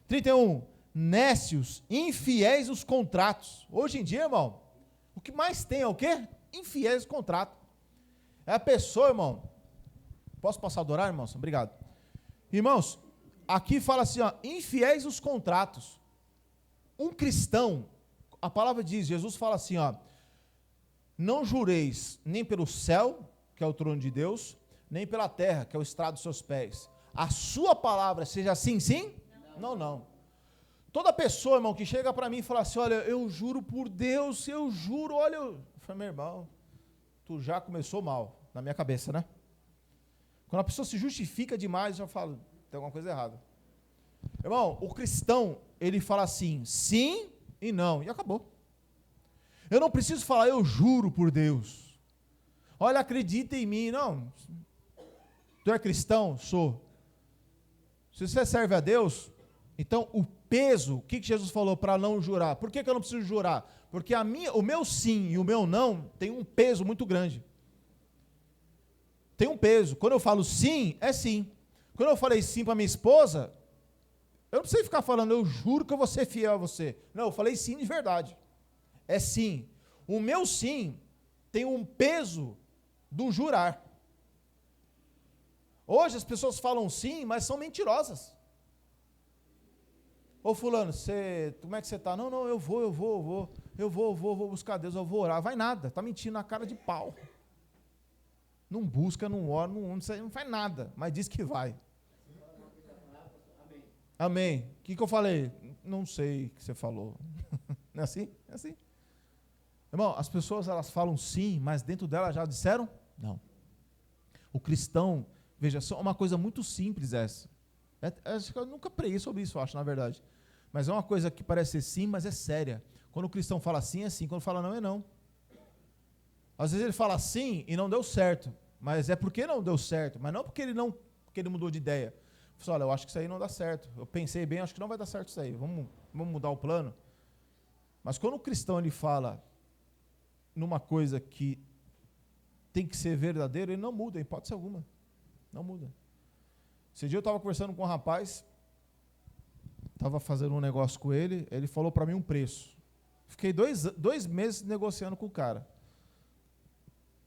31, nécios, infiéis os contratos. Hoje em dia, irmão, o que mais tem é o quê? Infiéis os contratos. É a pessoa, irmão. Posso passar a adorar, irmãos? Obrigado. Irmãos, aqui fala assim, ó, infiéis os contratos. Um cristão, a palavra diz, Jesus fala assim, ó, não jureis nem pelo céu, que é o trono de Deus, nem pela terra, que é o estrado dos seus pés. A sua palavra seja sim, sim? Não, não. Toda pessoa, irmão, que chega para mim e fala assim, olha, eu juro por Deus, eu juro, olha, eu falei, meu irmão, tu já começou mal, na minha cabeça, né? Quando a pessoa se justifica demais, eu já falo, tem alguma coisa errada. Irmão, o cristão, ele fala assim, sim e não, e acabou. Eu não preciso falar, eu juro por Deus. Olha, acredita em mim, não. Tu é cristão? Sou. Se você serve a Deus, então o peso, o que Jesus falou para não jurar? Por que eu não preciso jurar? Porque o meu sim e o meu não tem um peso muito grande. Tem um peso. Quando eu falo sim, é sim. Quando eu falei sim para minha esposa, eu não preciso ficar falando, eu juro que eu vou ser fiel a você. Não, eu falei sim de verdade. É sim. O meu sim tem um peso do jurar. Hoje as pessoas falam sim, mas são mentirosas. Ô fulano, como é que você está? Não, eu vou buscar Deus, eu vou orar. Vai nada, está mentindo na cara de pau. Não busca, não ora, não faz nada, mas diz que vai. Amém. O que eu falei? Não sei o que você falou. Não é assim? É assim. Irmão, as pessoas elas falam sim, mas dentro delas já disseram não. O cristão, veja, só uma coisa muito simples essa. Eu nunca preguei sobre isso, eu acho, na verdade. Mas é uma coisa que parece ser sim, mas é séria. Quando o cristão fala sim, é sim. Quando fala não, é não. Às vezes ele fala sim e não deu certo. Mas é porque não deu certo. Mas não porque ele mudou de ideia. Ele falou, olha, eu acho que isso aí não dá certo. Eu pensei bem, acho que não vai dar certo isso aí. Vamos mudar o plano. Mas quando o cristão ele fala numa coisa que tem que ser verdadeiro, ele não muda, em hipótese alguma. Não muda. Esse dia eu estava conversando com um rapaz, estava fazendo um negócio com ele, ele falou para mim um preço. Fiquei dois meses negociando com o cara.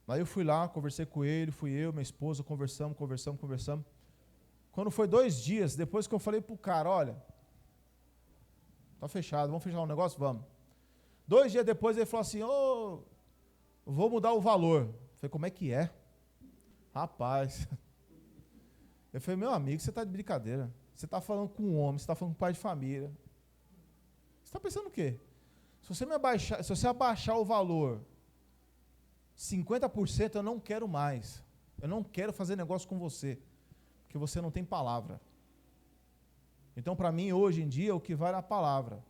Aí eu fui lá, conversei com ele, fui eu, minha esposa, conversamos. Quando foi 2 dias, depois que eu falei pro cara, olha, tá fechado, vamos fechar um negócio? Vamos. 2 dias depois ele falou assim, vou mudar o valor. Eu falei, como é que é? Rapaz. Eu falei, meu amigo, você está de brincadeira. Você está falando com um homem, você está falando com um pai de família. Você está pensando o quê? Se você abaixar o valor 50%, eu não quero mais. Eu não quero fazer negócio com você. Porque você não tem palavra. Então, para mim, hoje em dia, o que vale é a palavra.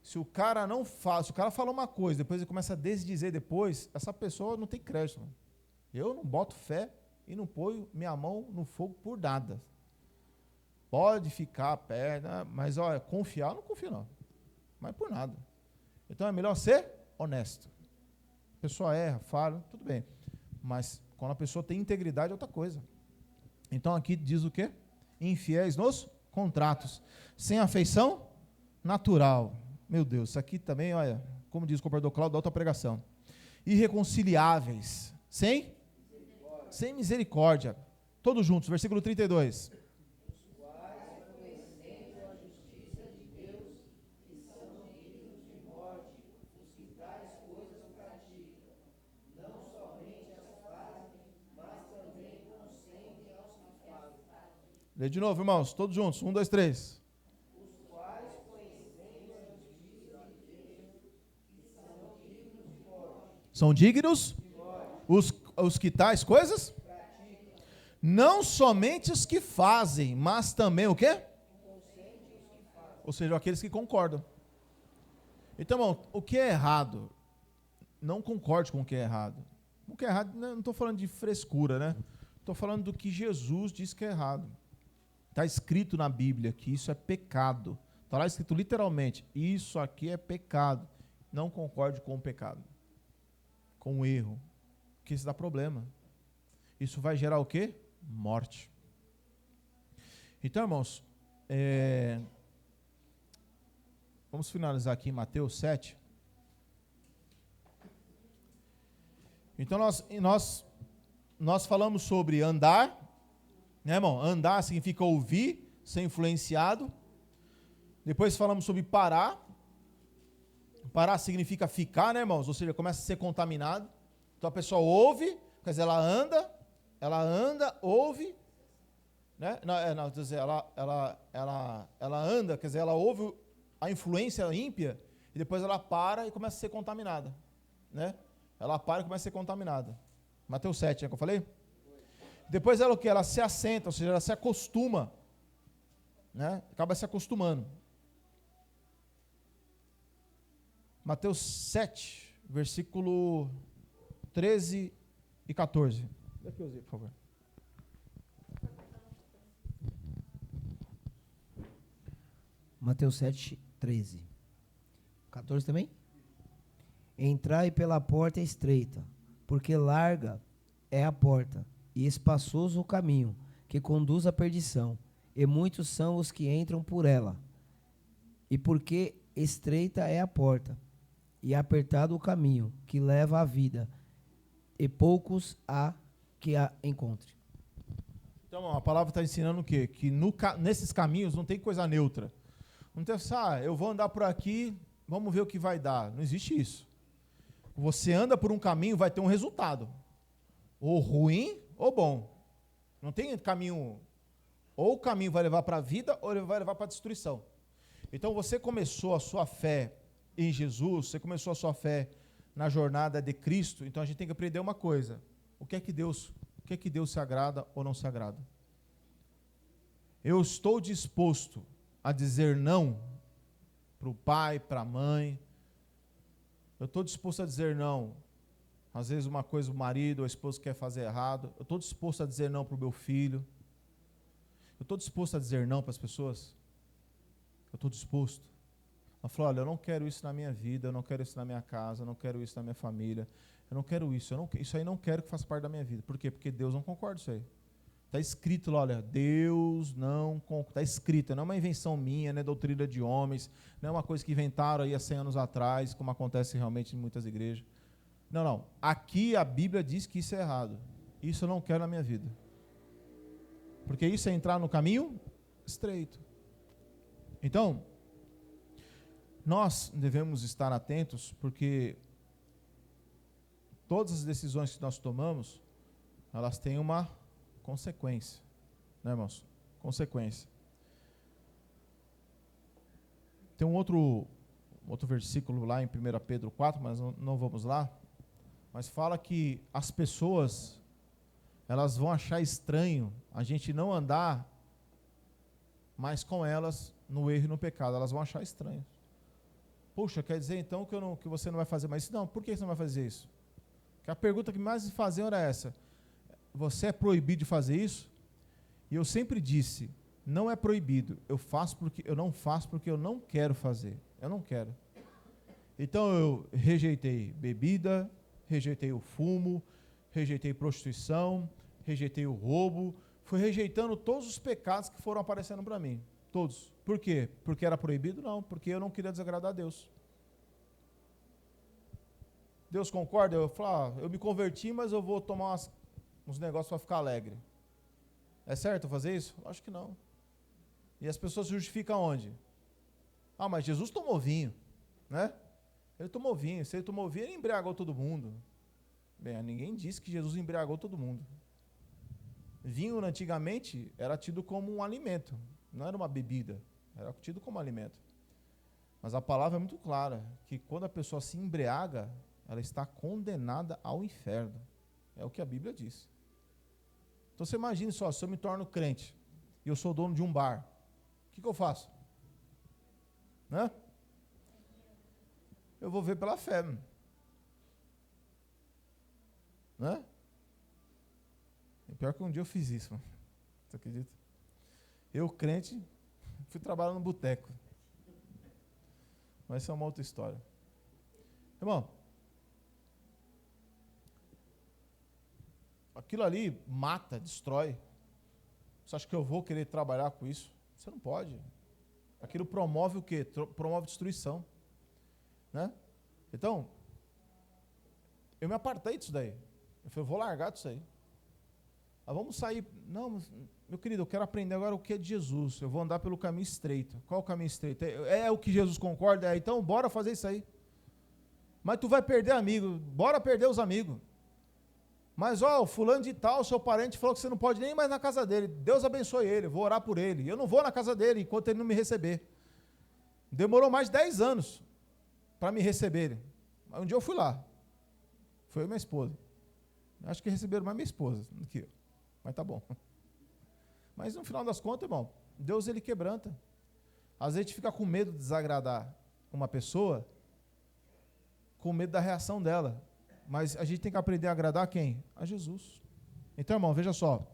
Se o cara não fala, se o cara fala uma coisa, depois ele começa a desdizer depois, essa pessoa não tem crédito. Eu não boto fé e não ponho minha mão no fogo por nada. Pode ficar perto, mas olha, confiar, eu não confio não. Mas por nada. Então é melhor ser honesto. A pessoa erra, fala, tudo bem. Mas quando a pessoa tem integridade é outra coisa. Então aqui diz o quê? Infiéis nos contratos. Sem afeição natural. Meu Deus, isso aqui também, olha, como diz o companheiro Cláudio da outra pregação. Irreconciliáveis. Sem misericórdia. Todos juntos, versículo 32. Lê de novo, irmãos, todos juntos. 1, 2, 3. São dignos os que tais coisas? Não somente os que fazem, mas também o quê? Ou seja, aqueles que concordam. Então, irmão, o que é errado? Não concorde com o que é errado. O que é errado, não estou falando de frescura, né? Estou falando do que Jesus diz que é errado. Está escrito na Bíblia que isso é pecado. Está lá escrito literalmente, isso aqui é pecado. Não concorde com o pecado, com o erro, porque isso dá problema. Isso vai gerar o quê? Morte. Então, irmãos, vamos finalizar aqui em Mateus 7. Então, nós falamos sobre andar, né, irmão? Andar significa ouvir, ser influenciado. Depois falamos sobre parar. Parar significa ficar, né, irmãos? Ou seja, começa a ser contaminado. Então a pessoa ouve, quer dizer, ela anda, ouve, né? Não, quer dizer, ela anda, quer dizer, ela ouve a influência ímpia e depois ela para e começa a ser contaminada, né? Ela para e começa a ser contaminada. Mateus 7, né, que eu falei? Depois ela o quê? Ela se assenta, ou seja, ela se acostuma, né? Acaba se acostumando. Mateus 7, versículo 13 e 14. Daqui, Ozzy, por favor. Mateus 7, 13. 14 também? Entrai pela porta estreita, porque larga é a porta, e espaçoso o caminho, que conduz à perdição, e muitos são os que entram por ela. E porque estreita é a porta, e apertado o caminho, que leva à vida, e poucos há que a encontre. Então, a palavra está ensinando o quê? Que nesses caminhos não tem coisa neutra. Não tem assim, eu vou andar por aqui, vamos ver o que vai dar. Não existe isso. Você anda por um caminho, vai ter um resultado. Ou ruim, ou bom. Não tem caminho, ou o caminho vai levar para a vida, ou ele vai levar para a destruição. Então, você começou a sua fé em Jesus, você começou a sua fé na jornada de Cristo, então a gente tem que aprender uma coisa. O que é que Deus se agrada ou não se agrada? Eu estou disposto a dizer não para o pai, para a mãe. Eu estou disposto a dizer não. Às vezes uma coisa o marido ou a esposa quer fazer errado. Eu estou disposto a dizer não para o meu filho. Eu estou disposto a dizer não para as pessoas. Eu estou disposto. Ela falou, olha, eu não quero isso na minha vida, eu não quero isso na minha casa, eu não quero isso na minha família, eu não quero isso, isso aí não quero que faça parte da minha vida. Por quê? Porque Deus não concorda com isso aí. Está escrito lá, olha, Deus não concorda. Está escrito, não é uma invenção minha, não é doutrina de homens, não é uma coisa que inventaram aí há 100 anos atrás, como acontece realmente em muitas igrejas. Não, não. Aqui a Bíblia diz que isso é errado. Isso eu não quero na minha vida. Porque isso é entrar no caminho estreito. Então, nós devemos estar atentos, porque todas as decisões que nós tomamos, elas têm uma consequência, né, irmãos? Consequência. Tem um outro versículo lá em 1 Pedro 4, mas não vamos lá, mas fala que as pessoas, elas vão achar estranho a gente não andar mais com elas no erro e no pecado, elas vão achar estranho. Puxa, quer dizer então que você não vai fazer mais isso? Não, por que você não vai fazer isso? Porque a pergunta que mais faziam era essa: você é proibido de fazer isso? E eu sempre disse, não é proibido, eu não faço porque eu não quero fazer, eu não quero. Então eu rejeitei bebida, rejeitei o fumo, rejeitei prostituição, rejeitei o roubo, fui rejeitando todos os pecados que foram aparecendo para mim. Todos. Por quê? Porque era proibido? Não, porque eu não queria desagradar a Deus. Deus concorda? Eu falo, eu me converti, mas eu vou tomar uns negócios para ficar alegre. É certo fazer isso? Acho que não. E as pessoas se justificam onde? Ah, mas Jesus tomou vinho, né? Ele tomou vinho. Se ele tomou vinho, ele embriagou todo mundo. Bem, ninguém disse que Jesus embriagou todo mundo. Vinho, antigamente, era tido como um alimento. Não era uma bebida, era tido como alimento. Mas a palavra é muito clara, que quando a pessoa se embriaga, ela está condenada ao inferno. É o que a Bíblia diz. Então você imagine só, se eu me torno crente, e eu sou dono de um bar, o que eu faço? Né? Eu vou ver pela fé. Né? É pior que um dia eu fiz isso. Mano. Você acredita? Eu, crente, fui trabalhar no boteco. Mas isso é uma outra história. Irmão, aquilo ali mata, destrói. Você acha que eu vou querer trabalhar com isso? Você não pode. Aquilo promove o quê? Promove destruição. Né? Então, eu me apartei disso daí. Eu falei, vou largar disso aí. Vamos sair. Não, meu querido, eu quero aprender agora o que é de Jesus. Eu vou andar pelo caminho estreito. Qual o caminho estreito? É o que Jesus concorda? Então, bora fazer isso aí. Mas tu vai perder amigo. Bora perder os amigos. Mas, o fulano de tal, seu parente, falou que você não pode nem ir mais na casa dele. Deus abençoe ele, vou orar por ele. Eu não vou na casa dele enquanto ele não me receber. Demorou mais de 10 anos para me receberem. Mas um dia eu fui lá. Foi eu e minha esposa. Acho que receberam mais minha esposa do que eu. Mas tá bom. Mas no final das contas, irmão, Deus ele quebranta. Às vezes a gente fica com medo de desagradar uma pessoa, com medo da reação dela. Mas a gente tem que aprender a agradar quem? A Jesus. Então, irmão, veja só.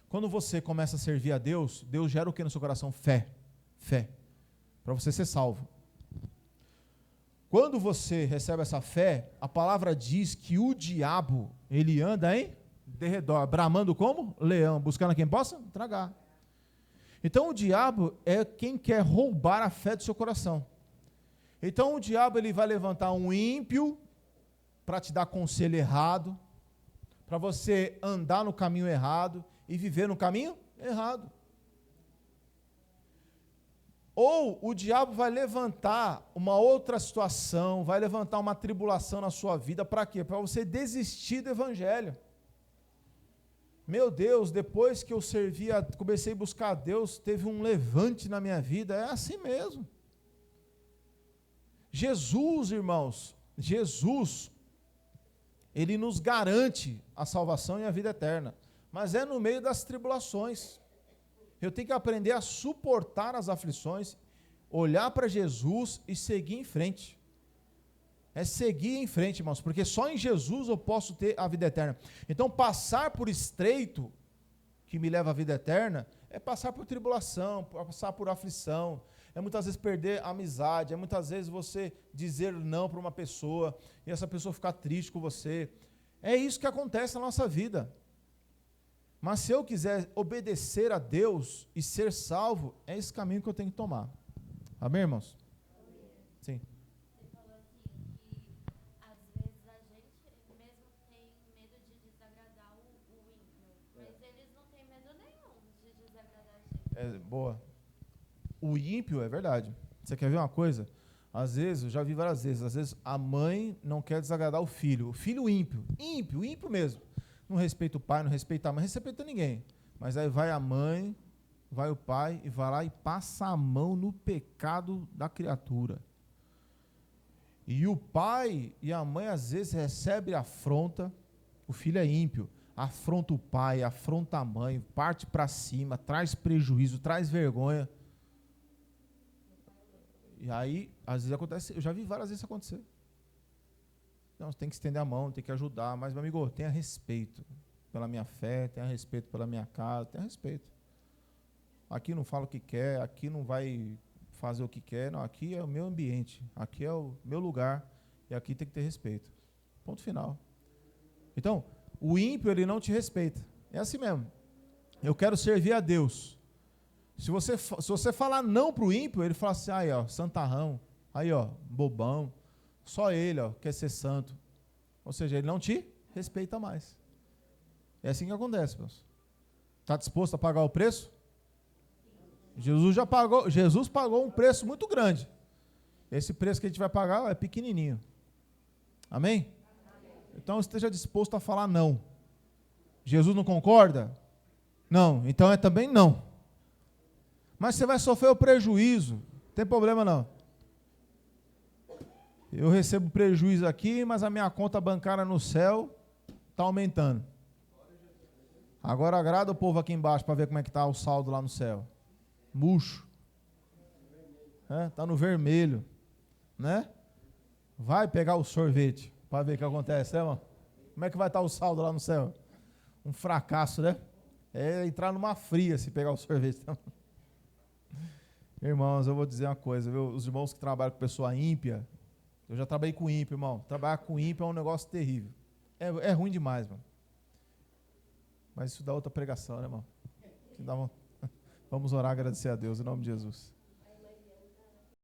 Quando você começa a servir a Deus, Deus gera o que no seu coração? Fé. Fé. Para você ser salvo. Quando você recebe essa fé, a palavra diz que o diabo, ele anda em derredor, bramando como? Leão, buscando a quem possa tragar. Então o diabo é quem quer roubar a fé do seu coração. Então o diabo ele vai levantar um ímpio para te dar conselho errado, para você andar no caminho errado e viver no caminho errado. Ou o diabo vai levantar uma outra situação, vai levantar uma tribulação na sua vida, para quê? Para você desistir do evangelho. Meu Deus, depois que eu comecei a buscar a Deus, teve um levante na minha vida, é assim mesmo. Jesus, irmãos, Jesus, ele nos garante a salvação e a vida eterna, mas é no meio das tribulações. Eu tenho que aprender a suportar as aflições, olhar para Jesus e seguir em frente. É seguir em frente, irmãos, porque só em Jesus eu posso ter a vida eterna. Então, passar por estreito, que me leva à vida eterna, é passar por tribulação, passar por aflição, é muitas vezes perder a amizade, é muitas vezes você dizer não para uma pessoa, e essa pessoa ficar triste com você. É isso que acontece na nossa vida. Mas se eu quiser obedecer a Deus e ser salvo, é esse caminho que eu tenho que tomar. Amém, irmãos? Sim. Você falou assim que às vezes a gente mesmo tem medo de desagradar o ímpio, mas eles não têm medo nenhum de desagradar a gente. Boa. O ímpio, é verdade. Você quer ver uma coisa? Às vezes, eu já vi várias vezes, às vezes a mãe não quer desagradar o filho ímpio, ímpio mesmo. Não respeita o pai, não respeita a mãe, não respeita ninguém. Mas aí vai a mãe, vai o pai e vai lá e passa a mão no pecado da criatura. E o pai e a mãe às vezes recebem afronta, o filho é ímpio, afronta o pai, afronta a mãe, parte para cima, traz prejuízo, traz vergonha. E aí, às vezes acontece, eu já vi várias vezes isso acontecer. Não, você tem que estender a mão, tem que ajudar, mas, meu amigo, tenha respeito pela minha fé, tenha respeito pela minha casa, tenha respeito. Aqui não fala o que quer, aqui não vai fazer o que quer, não, aqui é o meu ambiente, aqui é o meu lugar, e aqui tem que ter respeito. Ponto final. Então, o ímpio, ele não te respeita. É assim mesmo. Eu quero servir a Deus. Se você falar não para o ímpio, ele fala assim, aí ó, santarrão, aí ó, bobão, só ele ó, quer ser santo. Ou seja, ele não te respeita mais. É assim que acontece, meus. Está disposto a pagar o preço? Jesus pagou um preço muito grande. Esse preço que a gente vai pagar é pequenininho. Amém? Então esteja disposto a falar não. Jesus não concorda? Não. Então é também não. Mas você vai sofrer o prejuízo. Não tem problema não. Eu recebo prejuízo aqui, mas a minha conta bancária no céu está aumentando. Agora agrada o povo aqui embaixo para ver como é que está o saldo lá no céu. Murcho. Está no vermelho. Né? Vai pegar o sorvete para ver o que acontece, né, irmão? Como é que vai estar o saldo lá no céu? Um fracasso, né? É entrar numa fria se pegar o sorvete. Irmãos, eu vou dizer uma coisa, viu? Os irmãos que trabalham com pessoa ímpia, eu já trabalhei com ímpio, irmão. Trabalhar com ímpio é um negócio terrível. É ruim demais, mano. Mas isso dá outra pregação, né, irmão? Vamos orar, agradecer a Deus, em nome de Jesus.